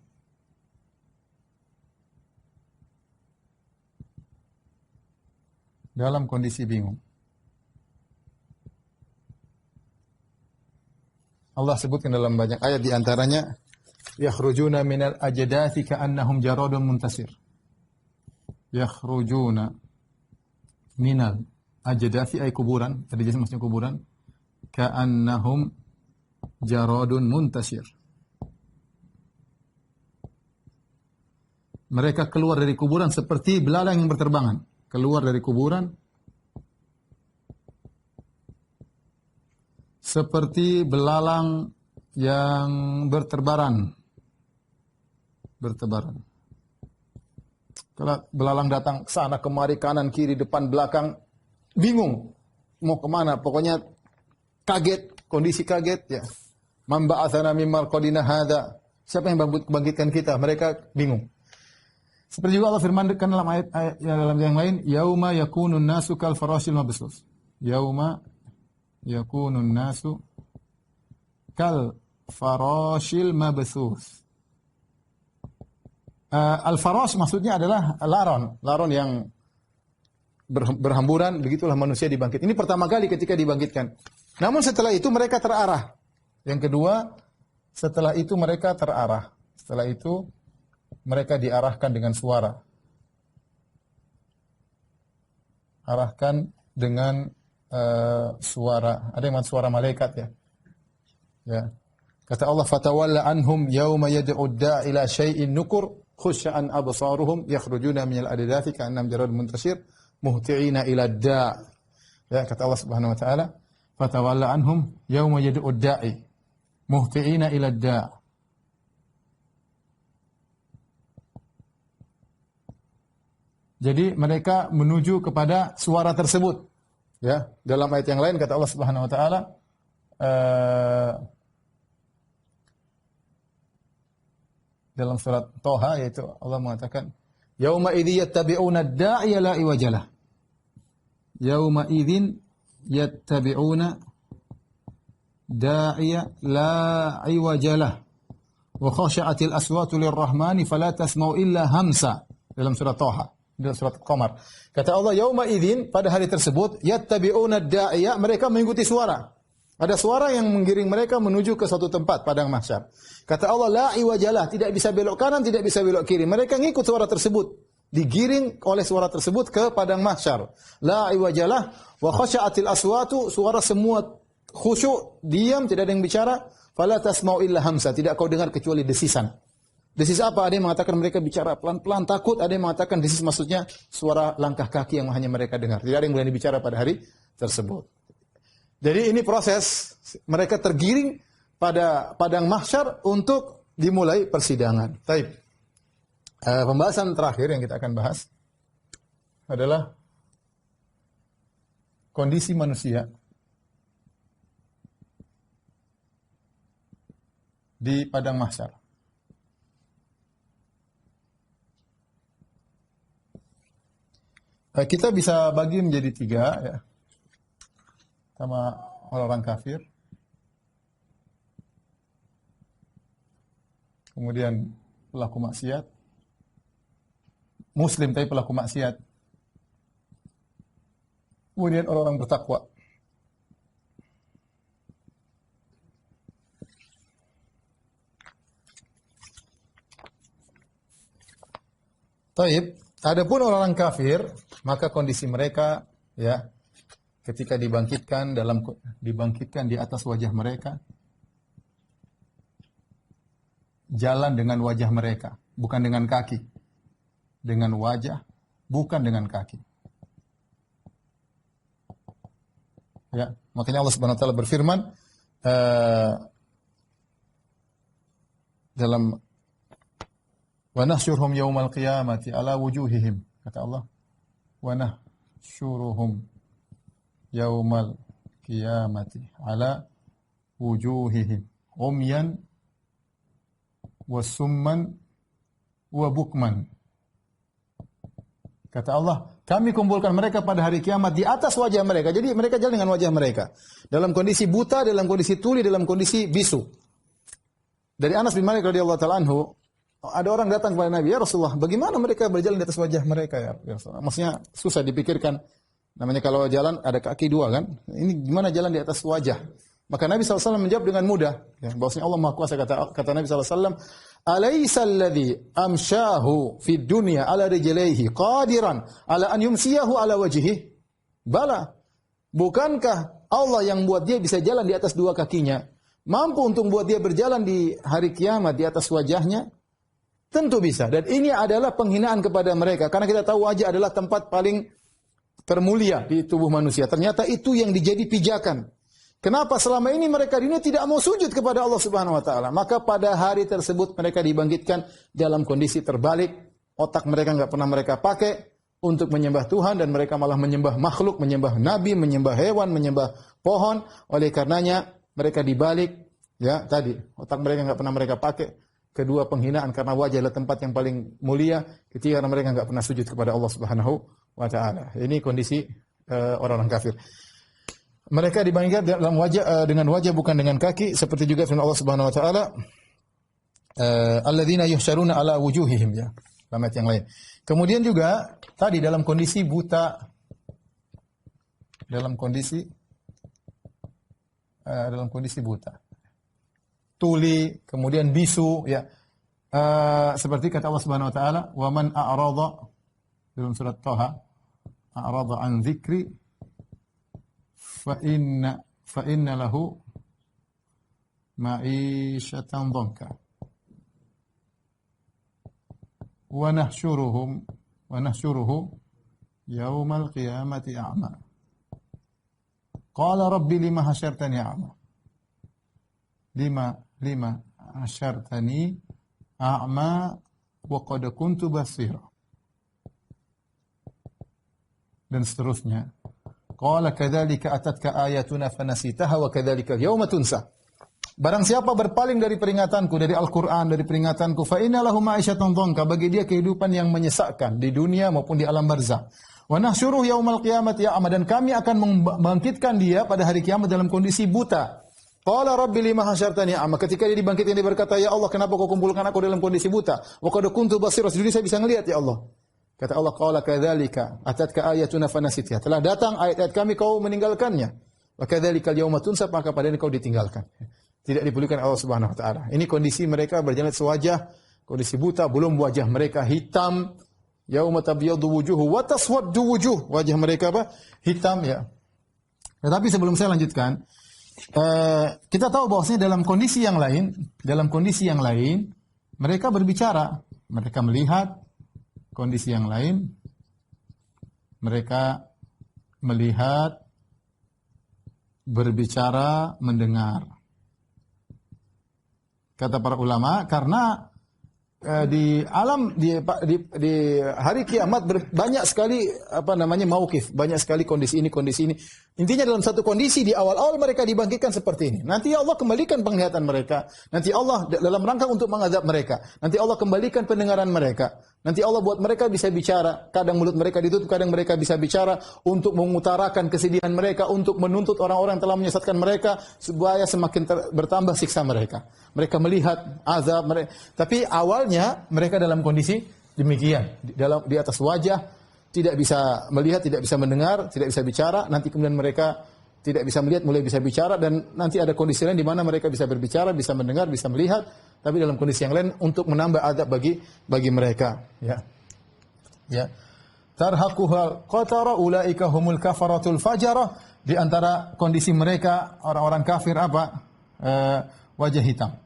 Dalam kondisi bingung. Allah sebutkan dalam banyak ayat, di antaranya yakhrujuna minal ajdathi ka'annahum jaradun muntasir. Yakhrujuna minal ajdathi, ay kuburan, tadi jelas maksudnya kuburan, ka'annahum jaradun muntasir. Mereka keluar dari kuburan seperti belalang yang berterbangan. Keluar dari kuburan seperti belalang yang berterbaran. Kalau belalang datang ke sana kemari, kanan kiri depan belakang, bingung mau kemana, pokoknya kaget, kondisi kaget, ya. Man ba'atsana min marqadina hadza, siapa yang bangkitkan kita? Mereka bingung. Seperti juga Allah firmankan dalam ayat dalam yang lain, yauma yakunun nasu kal farashil mabsus. Yauma yakunun nasu kal farashil mabsus. Al-farash maksudnya adalah laron yang berhamburan, begitulah manusia dibangkit. Ini pertama kali ketika dibangkitkan. Namun setelah itu mereka terarah. Yang kedua, setelah itu mereka terarah. Setelah itu mereka diarahkan dengan suara. Arahkan dengan suara. Ada yang suara malaikat, ya. Ya. Kata Allah, fatawalla anhum yawma yad'u ad-da'i ila syai'in nukur khusya'an absaruhum yakhrujuna minal addathi ka'annahum jaradun muntasir muhti'ina ila ad-da'. Ya, kata Allah Subhanahu wa taala, fatawalla anhum yawma yad'u ad-da'i muhti'ina ila ad-da'. Jadi mereka menuju kepada suara tersebut. Ya, dalam ayat yang lain kata Allah Subhanahu wa taala, dalam surat Toha, yaitu Allah mengatakan, "Yauma idzi yattabi'una ad-da'iya la iwajalah." Yauma idzin yattabi'una da'iya la iwajalah wa khashi'atil aswatu lirrahmani fala tasma'u illa hamsa. Dalam surat Toha, dalam surat Qamar. Kata Allah, yauma idzin, pada hari tersebut, yattabi'una ad-da'iya, mereka mengikuti suara. Ada suara yang menggiring mereka menuju ke suatu tempat padang mahsyar. Kata Allah, la iwajalah, tidak bisa belok kanan, tidak bisa belok kiri. Mereka ngikut suara tersebut, digiring oleh suara tersebut ke padang mahsyar. La iwajalah wa khasyatil aswatu, suara semua khusyuk, diam, tidak ada yang bicara. Fala tasma'u illa hamsa, tidak kau dengar kecuali desisan. Desis apa? Ada yang mengatakan mereka bicara pelan-pelan, takut. Ada yang mengatakan desis maksudnya suara langkah kaki yang hanya mereka dengar. Tidak ada yang berani bicara pada hari tersebut. Jadi ini proses mereka tergiring pada padang mahsyar untuk dimulai persidangan. Baik. Pembahasan terakhir yang kita akan bahas adalah kondisi manusia di padang mahsyar. Kita bisa bagi menjadi 3, ya. Sama orang kafir, kemudian pelaku maksiat, muslim tapi pelaku maksiat, kemudian orang-orang bertakwa. Taib, adapun orang kafir, maka kondisi mereka, ya, ketika dibangkitkan di atas wajah mereka, jalan dengan wajah mereka, bukan dengan kaki. Dengan wajah, bukan dengan kaki. Ya, makanya Allah Subhanahu wa taala berfirman dalam wa nahsyuruhum yaumal qiyamati ala wujuhihim, kata Allah, wa nahsyuruhum yaumal qiyamati ala wujuhihim umyan wa summan wa bukman. Kata Allah, kami kumpulkan mereka pada hari kiamat di atas wajah mereka. Jadi mereka jalan dengan wajah mereka. Dalam kondisi buta, dalam kondisi tuli, dalam kondisi bisu. Dari Anas bin Malik radhiyallahu ta'ala anhu, ada orang datang kepada Nabi, ya Rasulullah, bagaimana mereka berjalan di atas wajah mereka, ya Rasulullah? Maksudnya susah dipikirkan. Namanya kalau jalan ada kaki 2 kan. Ini gimana jalan di atas wajah? Maka Nabi SAW menjawab dengan mudah. Ya, bahwasanya Allah Maha Kuasa, kata Nabi SAW, Alaysa alladhi amshahu fid dunya ala rijlaihi qadiran ala an yumsiyahu ala wajhihi? Bala. Bukankah Allah yang buat dia bisa jalan di atas 2 kakinya, mampu untuk buat dia berjalan di hari kiamat di atas wajahnya? Tentu bisa. Dan ini adalah penghinaan kepada mereka. Karena kita tahu wajah adalah tempat paling termulia di tubuh manusia. Ternyata itu yang dijadi pijakan. Kenapa selama ini mereka ini tidak mau sujud kepada Allah Subhanahu wa taala? Maka pada hari tersebut mereka dibangkitkan dalam kondisi terbalik. Otak mereka enggak pernah mereka pakai untuk menyembah Tuhan, dan mereka malah menyembah makhluk, menyembah nabi, menyembah hewan, menyembah pohon. Oleh karenanya mereka dibalik, ya tadi, otak mereka enggak pernah mereka pakai. Kedua, penghinaan karena wajah adalah tempat yang paling mulia. Ketiga, karena mereka enggak pernah sujud kepada Allah Subhanahu wa taala. Ini kondisi orang-orang kafir. Mereka dibangkitkan dalam wajah, dengan wajah bukan dengan kaki, seperti juga firman Allah Subhanahu wa taala, alladzina yuhsyaruna ala wujuhihim, ya. Dalam ayat yang lain. Kemudian juga tadi dalam kondisi buta, dalam kondisi buta, tuli, kemudian bisu, ya. Seperti kata Allah Subhanahu wa taala, wa man a'rada, dalam surat Thaha, a'rada an dzikri fa inna lahu ma'isyatan dhanka wa nahsyuruhu yaumal qiyamati a'ma. Qala rabbi lima hasyartani a'ma. Lima hasyartani a'ma wa qad kuntu basira. dan seterusnya. Qala kadzalika atatka ayatuna fanasitaha wa kadzalika yauma tunsa. Barang siapa berpaling dari peringatanku, dari Al-Quran, dari peringatanku, fa inna lahu ma'isyatan dhanka, bagi dia kehidupan yang menyesakkan di dunia maupun di alam barzakh. Wa nahsyuruhu yaumal qiyamati a'ma, dan kami akan membangkitkan dia pada hari kiamat dalam kondisi buta. Qala rabbi lima hasyartani a'ma, ketika dia dibangkitkan dia berkata, ya Allah, kenapa kau kumpulkan aku dalam kondisi buta? Wa qad kuntu basira, di dunia saya bisa ngelihat ya Allah. Kata Allah, qala kadzalika atatka ayatuna fanasitha, telah datang ayat-ayat kami kau meninggalkannya. Wa kadzalika al-yauma tunsa, maka pada ini kau ditinggalkan. Tidak dipedulikan Allah Subhanahu wa taala. Ini kondisi mereka berjalan sewajah, kondisi buta, belum wajah mereka hitam. Yauma tabyaddu wujuhu wa taswaddu wujuh. Wajah mereka apa? Hitam ya. Tetapi sebelum saya lanjutkan, kita tahu bahwasanya dalam kondisi yang lain, mereka berbicara, mereka melihat. Kondisi yang lain, mereka melihat, berbicara, mendengar. Kata para ulama, karena di hari kiamat banyak sekali mauqif, banyak sekali kondisi ini. Intinya dalam satu kondisi di awal-awal mereka dibangkitkan seperti ini. Nanti Allah kembalikan penglihatan mereka. Nanti Allah dalam rangka untuk mengazab mereka. Nanti Allah kembalikan pendengaran mereka. Nanti Allah buat mereka bisa bicara. Kadang mulut mereka ditutup, kadang mereka bisa bicara untuk mengutarakan kesedihan mereka, untuk menuntut orang-orang yang telah menyesatkan mereka supaya semakin bertambah siksa mereka. Mereka melihat azab mereka. Tapi awalnya mereka dalam kondisi demikian, di atas wajah, tidak bisa melihat, tidak bisa mendengar, tidak bisa bicara. Nanti kemudian mereka tidak bisa melihat, mulai bisa bicara, dan nanti ada kondisi lain di mana mereka bisa berbicara, bisa mendengar, bisa melihat, tapi dalam kondisi yang lain untuk menambah adab bagi mereka. Ya. Tarhaquha qatara ulaika humul kafaratul fajara. Di antara kondisi mereka orang-orang kafir apa? Wajah hitam.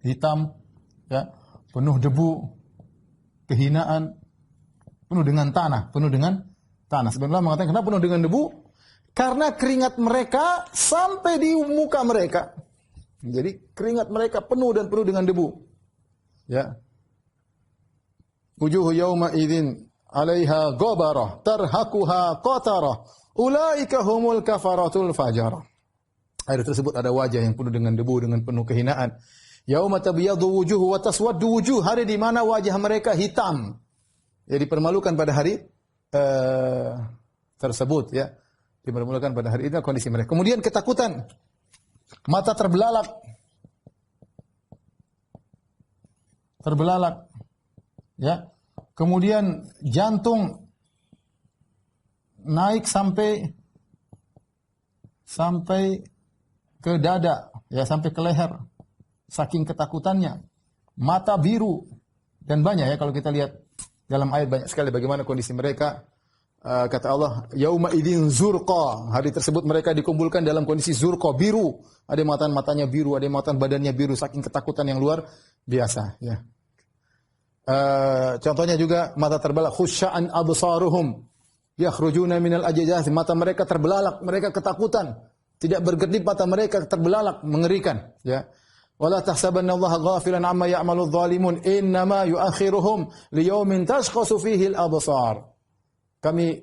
Hitam, ya, penuh debu, kehinaan, penuh dengan tanah. Sebenarnya mengatakan kenapa penuh dengan debu? Karena keringat mereka sampai di muka mereka. Jadi keringat mereka penuh dengan debu. Ya. Wujuhu yawma idzin 'alaiha ghabarah tarhaquha qatarah ulaika humul kafaratul fajarah. Ayat tersebut ada wajah yang penuh dengan debu, dengan penuh kehinaan. Yauma tabyaddu wujuhu wa taswaddu wujuh, hari di mana wajah mereka hitam. Ya, dipermalukan pada hari tersebut ya. Dipermalukan pada hari itu kondisi mereka. Kemudian ketakutan. Mata terbelalak. Ya. Kemudian jantung naik sampai ke dada, ya, sampai ke leher. Saking ketakutannya. Mata biru, dan banyak ya kalau kita lihat dalam ayat banyak sekali bagaimana kondisi mereka. Kata Allah, yauma idzin zurqa, hari tersebut mereka dikumpulkan dalam kondisi zurqa, biru. Ada matanya biru, ada badannya biru, saking ketakutan yang luar biasa. Ya. Contohnya juga mata terbelalak, khusya'an absaruhum yakhrujuna minal ajjaz, mata mereka terbelalak, mereka ketakutan, tidak berkedip, mata mereka terbelalak, mengerikan. Ya. Wala tahsabannallaha ghafilan amma ya'malu adh-dhalimun, innama yu'akhiruhum liyaumin tashkhasu fihi al-absar.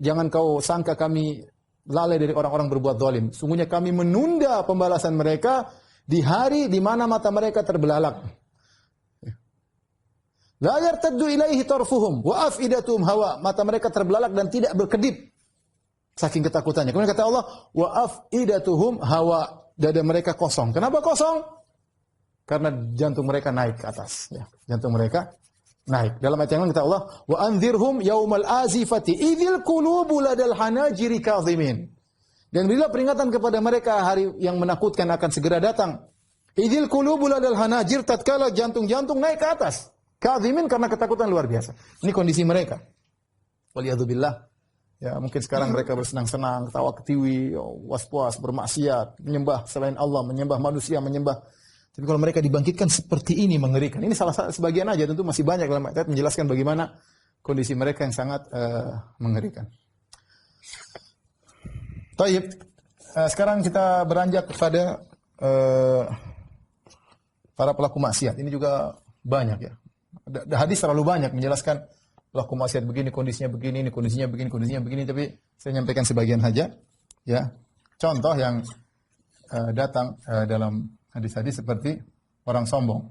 Jangan kau sangka kami lalai dari orang-orang berbuat zalim. Sungguhnya kami menunda pembalasan mereka di hari di mana mata mereka terbelalak. La yartaddu ilaihi tarfuhum wa afidatuhum hawa. Mata mereka terbelalak dan tidak berkedip saking ketakutannya. Kemudian kata Allah, wa afidatuhum hawa. Dada mereka kosong. Kenapa kosong? Karena jantung mereka naik ke atas. Ya, jantung mereka naik. Dalam ayat yang lain kata Allah, wa anzirhum yaumal azifati idzil qulubu ladal hanajiri kadhimin. Dan berilah peringatan kepada mereka hari yang menakutkan akan segera datang. Idzil qulubu ladal hanajir, tatkala jantung-jantung naik ke atas. Kadhimin, karena ketakutan luar biasa. Ini kondisi mereka. Waliyadzubillah. Ya, mungkin sekarang mereka bersenang-senang, ketawa ketiwi, was-was, bermaksiat, menyembah selain Allah, menyembah manusia, menyembah. Tapi kalau mereka dibangkitkan seperti ini, mengerikan. Ini salah satu sebagian aja, tentu masih banyak dalam ayat menjelaskan bagaimana kondisi mereka yang sangat mengerikan. Taib. Sekarang kita beranjak kepada para pelaku maksiat. Ini juga banyak ya. Hadis terlalu banyak menjelaskan pelaku maksiat begini, kondisinya begini, ini kondisinya begini, kondisinya begini, tapi saya nyampaikan sebagian saja. Ya, contoh yang datang dalam hadis-hadis seperti orang sombong.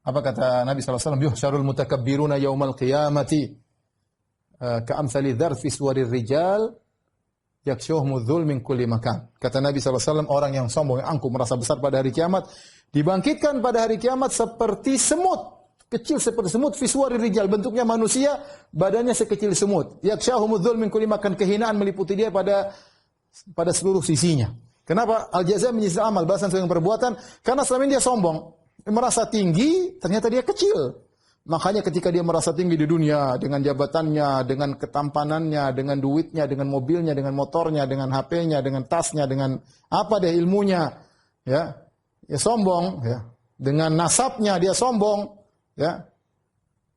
Apa kata Nabi SAW? Yuhsyarul mutakabbiruna yaumal qiyamati ka'amsali dzar fi suwarir rijal yakshuhumudz dzul min kulli makan. Kata Nabi SAW, orang yang sombong, yang angkuh, merasa besar pada hari kiamat, dibangkitkan pada hari kiamat seperti semut. Kecil seperti semut, fi suwarir rijal, bentuknya manusia, badannya sekecil semut. Yakshuhumudz dzul min kulli makan, kehinaan meliputi dia pada seluruh sisinya. Kenapa? Al-jazaa min jinsil amal, balasan sesuai dengan perbuatan. Karena selama ini dia sombong, merasa tinggi, ternyata dia kecil. Makanya ketika dia merasa tinggi di dunia, dengan jabatannya, dengan ketampanannya, dengan duitnya, dengan mobilnya, dengan motornya, dengan HP-nya, dengan tasnya, dengan apa deh ilmunya, ya sombong, ya. Dengan nasabnya dia sombong, ya.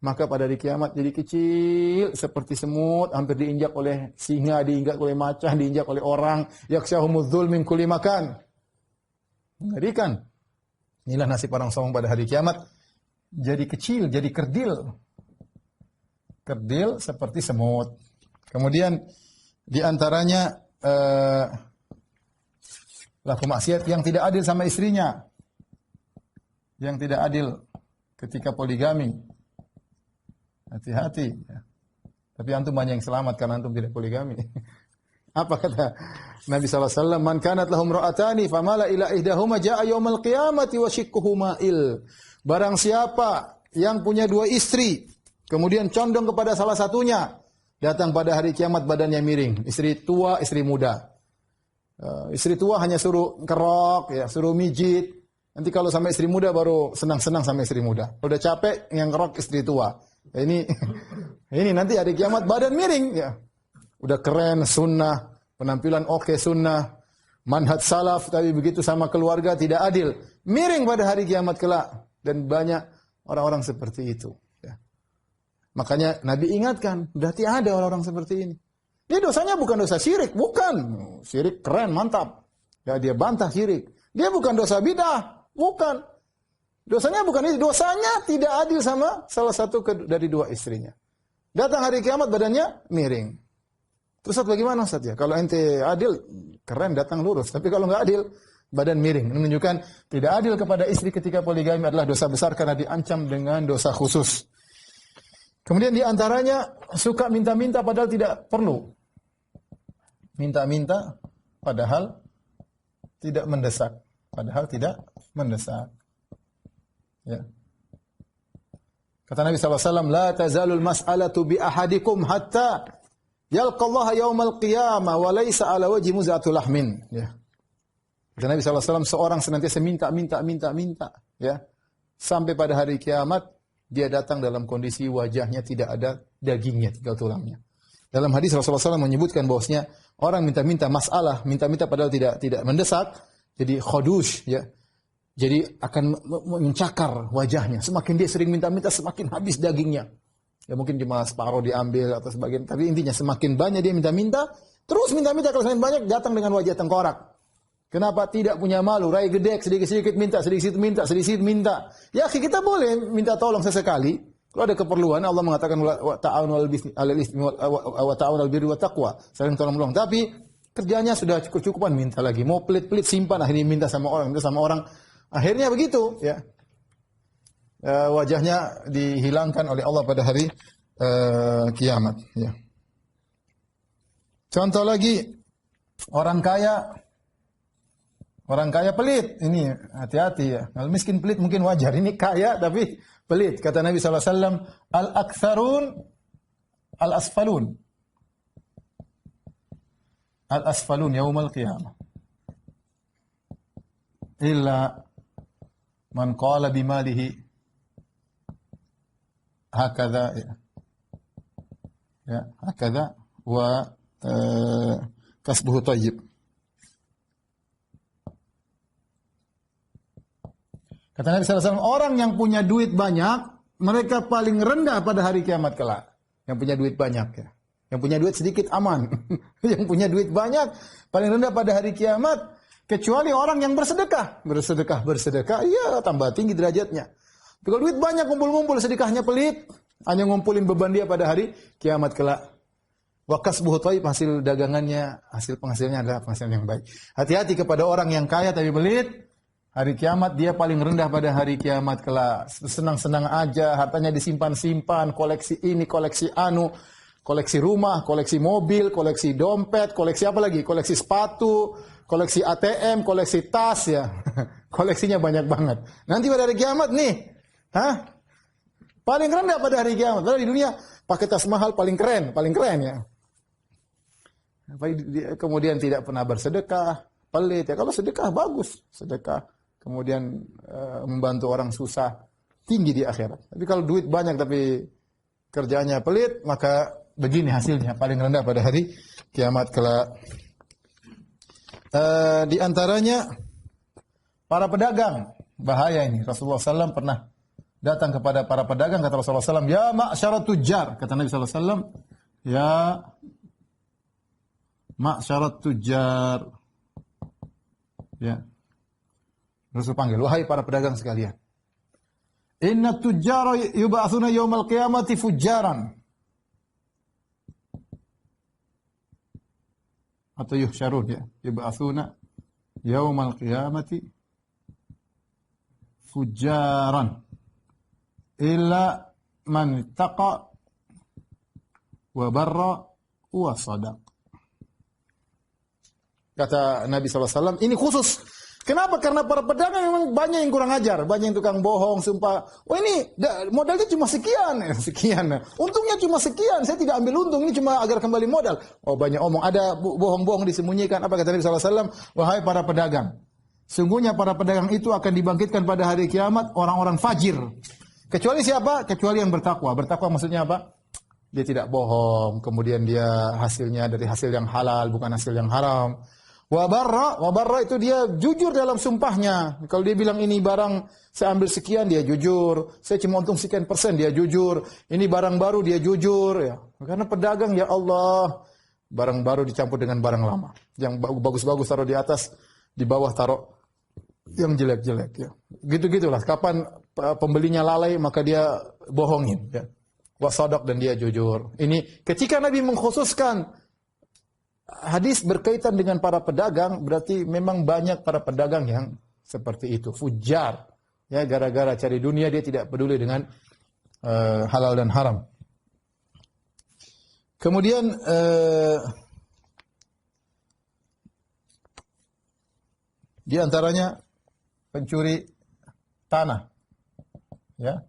Maka pada hari kiamat jadi kecil seperti semut, hampir diinjak oleh singa, diinjak oleh macan, diinjak oleh orang. Yaksyahumudz dzul min kulli makan. Mengerikan. Inilah nasib orang sombong pada hari kiamat. Jadi kecil, jadi kerdil. Kerdil seperti semut. Kemudian di antaranya pelaku maksiat yang tidak adil sama istrinya. Yang tidak adil ketika poligami. Hati-hati. Tapi antum banyak yang selamat karena antum tidak poligami. Apa kata Nabi SAW? Man kanat lahum ra'atani famala ila ihdahuma ja'a yaumal qiyamati wa shikkuhu ma'il. Barang siapa yang punya dua istri, kemudian condong kepada salah satunya, datang pada hari kiamat badannya miring. Istri tua, istri muda. Istri tua hanya suruh kerok, ya, suruh mijit. Nanti kalau sama istri muda baru senang-senang sama istri muda. Kalau udah capek yang kerok istri tua. Ini nanti hari kiamat badan miring, ya. Udah keren, sunnah, penampilan oke, sunnah, manhaj salaf, tapi begitu sama keluarga tidak adil. Miring pada hari kiamat kelak. Dan banyak orang-orang seperti itu. Ya. Makanya Nabi ingatkan, berarti ada orang-orang seperti ini. Dia dosanya bukan dosa syirik, bukan. Syirik keren, mantap. Ya, dia bantah syirik. Dia bukan dosa bidah, bukan. Dosanya bukan itu, dosanya tidak adil sama salah satu dari dua istrinya. Datang hari kiamat badannya miring. Terus Ustaz bagaimana Ustaz ya? Kalau ente adil, keren datang lurus. Tapi kalau nggak adil, badan miring. Ini menunjukkan tidak adil kepada istri ketika poligami adalah dosa besar karena diancam dengan dosa khusus. Kemudian di antaranya suka minta-minta padahal tidak perlu. Minta-minta padahal tidak mendesak. Padahal tidak mendesak. Ya. Kata Nabi SAW, La tazalul mas'alatu bi ahadikum hatta yalqallaha yawmal qiyamah wa laysa ala wajhi muz'atul lahmin. Ya. Kata Nabi SAW, seorang senantiasa minta. Ya. Sampai pada hari kiamat, dia datang dalam kondisi wajahnya tidak ada dagingnya, tinggal tulangnya. Dalam hadis Rasulullah SAW menyebutkan bahwasanya orang minta-minta masalah, minta-minta padahal tidak mendesak, jadi khodush, ya. Jadi akan mencakar wajahnya. Semakin dia sering minta-minta, semakin habis dagingnya. Ya mungkin cuma separuh diambil atau sebagian. Tapi intinya semakin banyak dia minta-minta, terus minta-minta kalau semakin banyak datang dengan wajah tengkorak. Kenapa? Tidak punya malu. Rai gede, sedikit-sedikit minta, sedikit-sedikit minta. Ya kita boleh minta tolong sesekali. Kalau ada keperluan, Allah mengatakan wa ta'awunul birri wa taqwa. Saling tolong-menolong. Tapi kerjanya sudah cukup-cukupan minta lagi. Mau pelit-pelit simpan, akhirnya minta sama orang. Akhirnya begitu, ya. Wajahnya dihilangkan oleh Allah pada hari kiamat. Ya. Contoh lagi, orang kaya pelit. Ini hati-hati ya. Kalau miskin pelit mungkin wajar. Ini kaya tapi pelit. Kata Nabi SAW, al-aktsarun al-asfalun. Al-asfalun yaumal qiyamah. Illa man qala bimalihi hakadha ya hakadha wa kasbuhu thayyib. Kata Nabi SAW, orang yang punya duit banyak, mereka paling rendah pada hari kiamat kelak. Yang punya duit banyak ya. Yang punya duit sedikit aman. Yang punya duit banyak paling rendah pada hari kiamat. Kecuali orang yang bersedekah, iya tambah tinggi derajatnya. Tapi kalau duit banyak ngumpul-ngumpul, sedekahnya pelit, hanya ngumpulin beban dia pada hari kiamat kelak. Wa kasbuhu thayyib, hasil dagangannya, hasil penghasilnya adalah penghasilan yang baik. Hati-hati kepada orang yang kaya tapi pelit. Hari kiamat dia paling rendah pada hari kiamat kelak. Senang-senang aja, hartanya disimpan-simpan, koleksi ini, koleksi anu, koleksi rumah, koleksi mobil, koleksi dompet, koleksi apa lagi? Koleksi sepatu, koleksi ATM, koleksi tas ya. Koleksinya banyak banget. Nanti pada hari kiamat nih, paling rendah pada hari kiamat. Padahal di dunia pakai tas mahal paling keren ya. Kemudian tidak pernah bersedekah, pelit ya. Kalau sedekah bagus, sedekah. Kemudian membantu orang susah, tinggi di akhirat. Tapi kalau duit banyak tapi kerjaannya pelit, maka begini hasilnya, paling rendah pada hari kiamat kelak. Di antaranya para pedagang, bahaya ini. Rasulullah SAW pernah datang kepada para pedagang, kata Rasulullah SAW, ya ma'syarat tujar, kata Nabi SAW, ya ma'syarat tujar, ya. Rasul panggil, wahai para pedagang sekalian. Inna tujjara yub'atsuna yaumal qiyamati fujjaran. Atau yuhsyarun ya. Yub'atsuna yaumal qiyamati fujjaran. Illa man ittaqa wa barra wa sadaq. Kata Nabi SAW, ini khusus. Kenapa? Karena para pedagang memang banyak yang kurang ajar, banyak yang tukang bohong, sumpah. Oh ini modalnya cuma sekian. Untungnya cuma sekian, saya tidak ambil untung, ini cuma agar kembali modal. Oh banyak omong, ada bohong-bohong disembunyikan. Apa kata Nabi SAW? Wahai para pedagang, sungguhnya para pedagang itu akan dibangkitkan pada hari kiamat orang-orang fajir. Kecuali siapa? Kecuali yang bertakwa. Bertakwa maksudnya apa? Dia tidak bohong, kemudian dia hasilnya dari hasil yang halal, bukan hasil yang haram. Wabarra itu dia jujur dalam sumpahnya. Kalau dia bilang ini barang saya ambil sekian, dia jujur. Saya cuma untung sekian persen, dia jujur. Ini barang baru, dia jujur. Ya. Karena pedagang, ya Allah, barang baru dicampur dengan barang lama. Yang bagus-bagus taruh di atas, di bawah taruh yang jelek-jelek. Ya. Gitu-gitulah. Kapan pembelinya lalai, maka dia bohongin. Ya. Wasadaq, dan dia jujur. Ini ketika Nabi mengkhususkan hadis berkaitan dengan para pedagang, berarti memang banyak para pedagang yang seperti itu, fujar. Ya, gara-gara cari dunia dia tidak peduli dengan halal dan haram. Kemudian di antaranya pencuri tanah. Ya.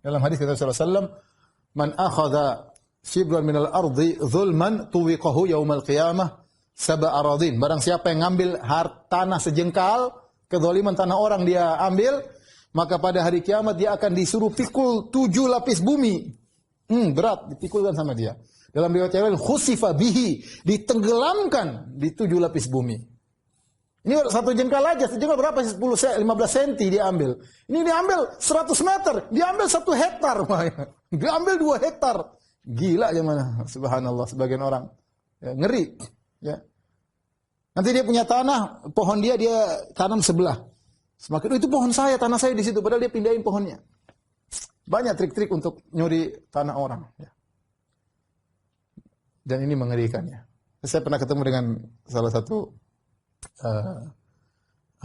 Dalam hadis kata Rasulullah SAW, man akhadha shibran minal ardi zulman tuwiqahu yaumal qiyamah sab'a aradin. Barang siapa yang ngambil tanah sejengkal, kezaliman tanah orang dia ambil, maka pada hari kiamat dia akan disuruh pikul 7 lapis bumi. Berat, dipikulkan sama dia. Dalam riwayat yang lain, khusifa bihi, ditenggelamkan di 7 lapis bumi. Ini satu jengkal aja, sejengkal berapa? 15 cm dia ambil. Ini diambil 100 meter, diambil 1 hektar. Diambil 2 hektar. Gila aja mana, subhanallah, sebagian orang. Ya, ngeri. Ya. Nanti dia punya tanah, pohon dia tanam sebelah. Semakin, itu pohon saya, tanah saya di situ. Padahal dia pindahin pohonnya. Banyak trik-trik untuk nyuri tanah orang. Ya. Dan ini mengerikan ya. Saya pernah ketemu dengan salah satu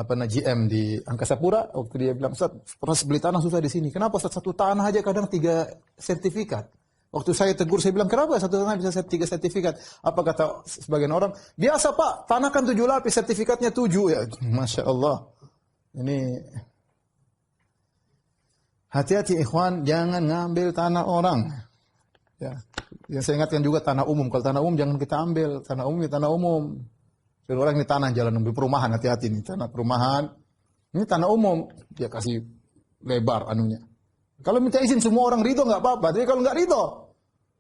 GM di Angkasa Pura. Waktu dia bilang, Ustaz, pernah beli tanah susah di sini. Kenapa Ustaz? Satu tanah aja kadang 3 sertifikat. Waktu saya tegur, saya bilang, kenapa satu tanah bisa 3 sertifikat? Apa kata sebagian orang? Biasa Pak, tanah kan 7 lapis, sertifikatnya 7. Ya, Masya Allah. Ini hati-hati ikhwan, jangan ngambil tanah orang. Ya. Yang saya ingatkan juga tanah umum. Kalau tanah umum jangan kita ambil. Tanah umum ya tanah umum. Jadi orang ini tanah jalan umum, perumahan, hati-hati nih. Tanah perumahan, ini tanah umum. Dia kasih lebar anunya. Kalau minta izin semua orang ridho nggak apa-apa. Tapi kalau nggak ridho,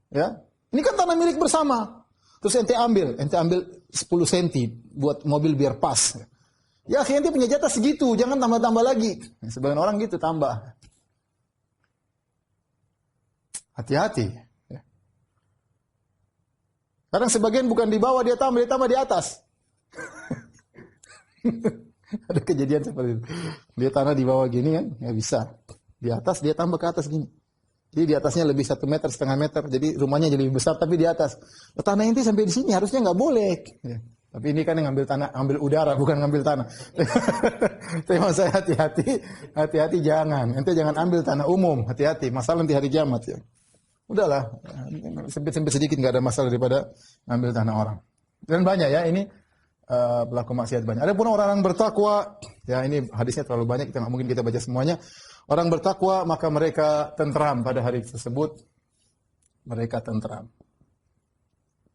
ya, ini kan tanah milik bersama. Terus ente ambil 10 senti buat mobil biar pas. Ya, ente punya jatah segitu, jangan tambah-tambah lagi. Sebagian orang gitu tambah. Hati-hati. Ya. Kadang sebagian bukan di bawah dia tambah di atas. Ada kejadian seperti itu. Dia tanah di bawah gini kan, nggak bisa. Di atas dia tambah ke atas gini. Jadi di atasnya lebih 1,5 meter, jadi rumahnya jadi lebih besar tapi di atas. Tanah inti sampai di sini harusnya nggak boleh. Ya. Tapi ini kan yang ngambil tanah, ambil udara bukan ngambil tanah. Tema saya hati-hati jangan. Ente jangan ambil tanah umum, hati-hati. Masalah nanti hari kiamat ya. Udahlah, sempit-sempit sedikit nggak ada masalah daripada ngambil tanah orang. Dan banyak ya ini pelaku maksiat banyak. Ada pun orang-orang bertakwa, ya ini hadisnya terlalu banyak, kita nggak mungkin kita baca semuanya. Orang bertakwa maka mereka tentram pada hari tersebut. Mereka tentram.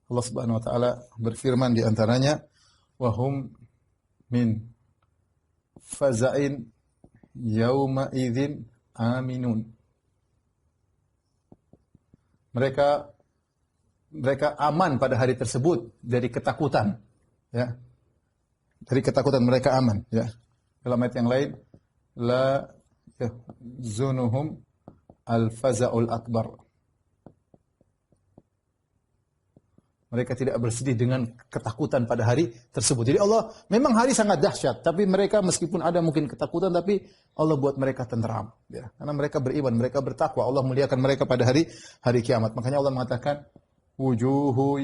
Allah Subhanahu wa taala berfirman di antaranya, wahum min faza'in yauma idzin aminun. Mereka aman pada hari tersebut dari ketakutan, ya. Dari ketakutan mereka aman, ya. Dalam ayat yang lain, la yahzunuhum al-faza'ul akbar. Mereka tidak bersedih dengan ketakutan pada hari tersebut. Jadi Allah, memang hari sangat dahsyat, tapi mereka meskipun ada mungkin ketakutan, tapi Allah buat mereka tenteram. Ya. Karena mereka beriman, mereka bertakwa. Allah muliakan mereka pada hari kiamat. Makanya Allah mengatakan, wujuhu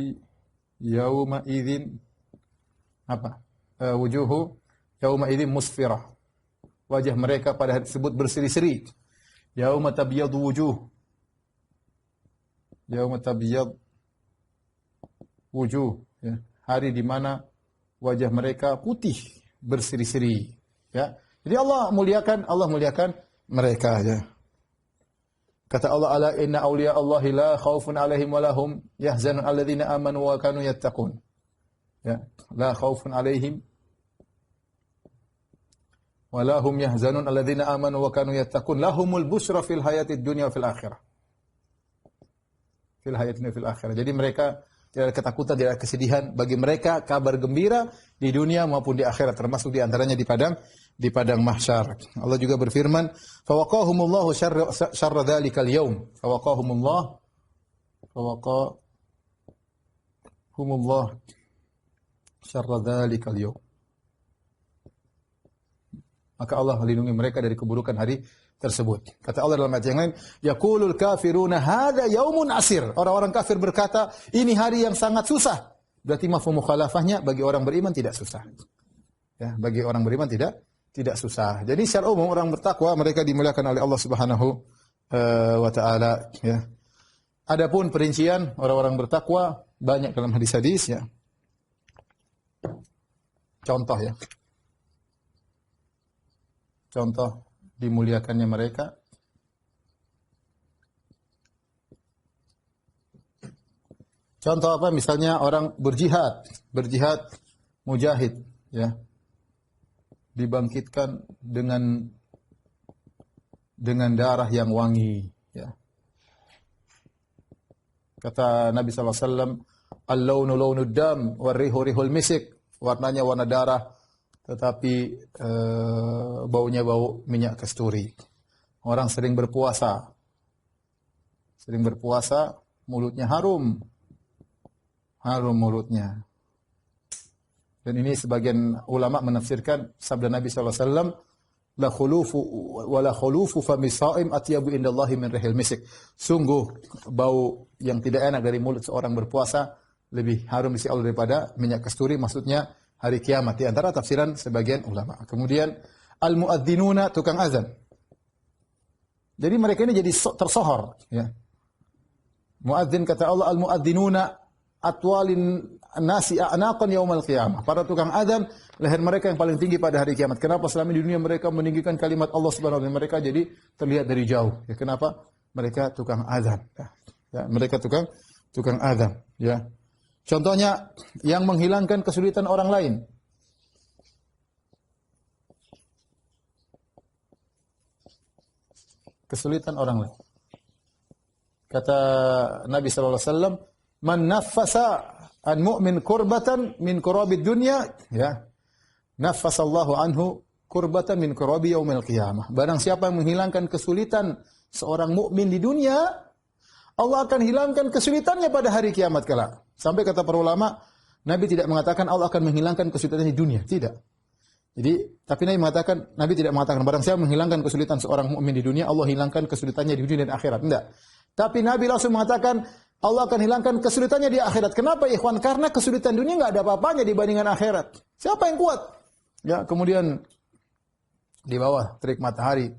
yauma idzin apa? Wujuhu yauma idzin musfirah. Wajah mereka pada hari tersebut berseri-seri. Yauma tabyadu wujuh. Yauma tabyadu wujuh, ya. Hari di mana wajah mereka putih berseri-seri, ya. Jadi Allah muliakan mereka, ya. Kata Allah, ala inna awliya Allahi la khaufun alaihim wa lahum yahzanun alladzina amanu wa kanu yattaqun. Ya, la khaufun alaihim wa lahum yahzanun alladzina amanu wa kanu yattaqun. Lahumul busra fil hayatid dunya wa fil akhirah. Fil hayatid dunya fil akhirah. Jadi mereka tidak ada ketakutan, tidak ada kesedihan. Bagi mereka kabar gembira di dunia maupun di akhirat, termasuk di antaranya di padang mahsyar. Allah juga berfirman, "Fawaqahumullahu syarra dzalikal yaum." Fawaqahumullah syarra dzalikal yaum. Maka Allah melindungi mereka dari keburukan hari tersebut. Kata Allah dalam ayat yang lain, yaqulul kafiruna hadza yaumun asir. Orang-orang kafir berkata, ini hari yang sangat susah. Berarti mafhum mukhalafahnya bagi orang beriman tidak susah. Ya, bagi orang beriman tidak susah. Jadi secara umum orang bertakwa mereka dimuliakan oleh Allah Subhanahu wa taala, ya. Adapun perincian orang-orang bertakwa banyak dalam hadis-hadis, ya. Contoh, ya. Contoh dimuliakannya mereka. Contoh apa? Misalnya orang berjihad mujahid, ya. Dibangkitkan dengan darah yang wangi, ya. Kata Nabi sallallahu alaihi wasallam, "Al-launu launud dam wa rihu rihul misik." Warnanya warna darah, tetapi baunya bau minyak kasturi. Orang sering berpuasa, mulutnya harum mulutnya. Dan ini sebagian ulama menafsirkan sabda Nabi sallallahu alaihi wasallam, la khulufu fami shaim atyabu indallahi min rihil misik. Sungguh bau yang tidak enak dari mulut seorang berpuasa lebih harum di sisi Allah daripada minyak kasturi, maksudnya hari kiamat. Di antara tafsiran sebagian ulama. Kemudian al-muadzzinuna, tukang azan. Jadi mereka ini jadi tersohor, ya. Muadzin, kata Allah, al-muadzinuna atwalin nasi a'naqan yaumal qiyamah. Para tukang azan, leher mereka yang paling tinggi pada hari kiamat. Kenapa? Selama di dunia mereka meninggikan kalimat Allah Subhanahu wa taala, mereka jadi terlihat dari jauh. Ya, kenapa? Mereka tukang azan. Ya, mereka tukang azan, ya. Contohnya yang menghilangkan kesulitan orang lain. Kesulitan orang lain. Kata Nabi sallallahu alaihi wasallam, "Man naffasa an mu'min kurbatan min kurabid dunya, ya. Naffasallahu anhu kurbatan min kurabi yaumil qiyamah." Barang siapa yang menghilangkan kesulitan seorang mukmin di dunia, Allah akan hilangkan kesulitannya pada hari kiamat kelak. Sampai kata para ulama, Nabi tidak mengatakan Allah akan menghilangkan kesulitan di dunia, tidak. Jadi, tapi Nabi tidak mengatakan barang siapa menghilangkan kesulitan seorang mukmin di dunia, Allah hilangkan kesulitannya di dunia dan akhirat. Tidak. Tapi Nabi langsung mengatakan Allah akan hilangkan kesulitannya di akhirat. Kenapa, ikhwan? Karena kesulitan dunia enggak ada apa-apanya dibandingkan akhirat. Siapa yang kuat? Ya, kemudian di bawah terik matahari,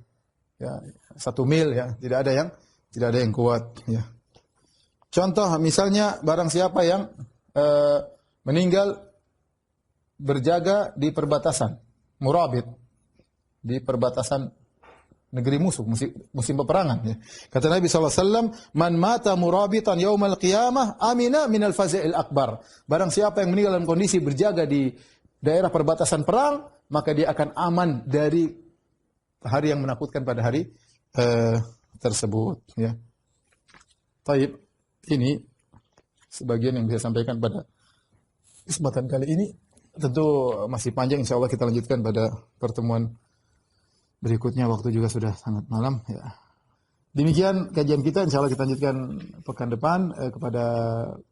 ya, 1 mil, ya, tidak ada yang kuat. Ya. Contoh misalnya barang siapa yang meninggal berjaga di perbatasan, murabit, di perbatasan negeri musuh, musim peperangan. Ya. Kata Nabi SAW, man mata murabitan yaumal qiyamah amina minal faza'il akbar. Barang siapa yang meninggal dalam kondisi berjaga di daerah perbatasan perang, maka dia akan aman dari hari yang menakutkan pada hari tersebut. Ya. Taib, ini sebagian yang bisa sampaikan pada kesempatan kali ini. Tentu masih panjang, insya Allah kita lanjutkan pada pertemuan berikutnya. Waktu juga sudah sangat malam. Ya. Demikian kajian kita, insya Allah kita lanjutkan pekan depan. Kepada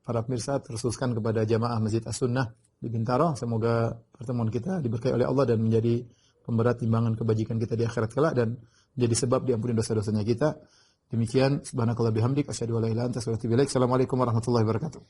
para pemirsa, terkhususkan kepada jamaah Masjid As-Sunnah di Bintaro. Semoga pertemuan kita diberkahi oleh Allah dan menjadi pemberat timbangan kebajikan kita di akhirat kelak dan menjadi sebab diampuni dosa-dosanya kita. Demikian, subhanakallah bihamdik, asyhadu an la ilaha illa anta astaghfiruka wa atubu ilaik. Assalamualaikum warahmatullahi wabarakatuh.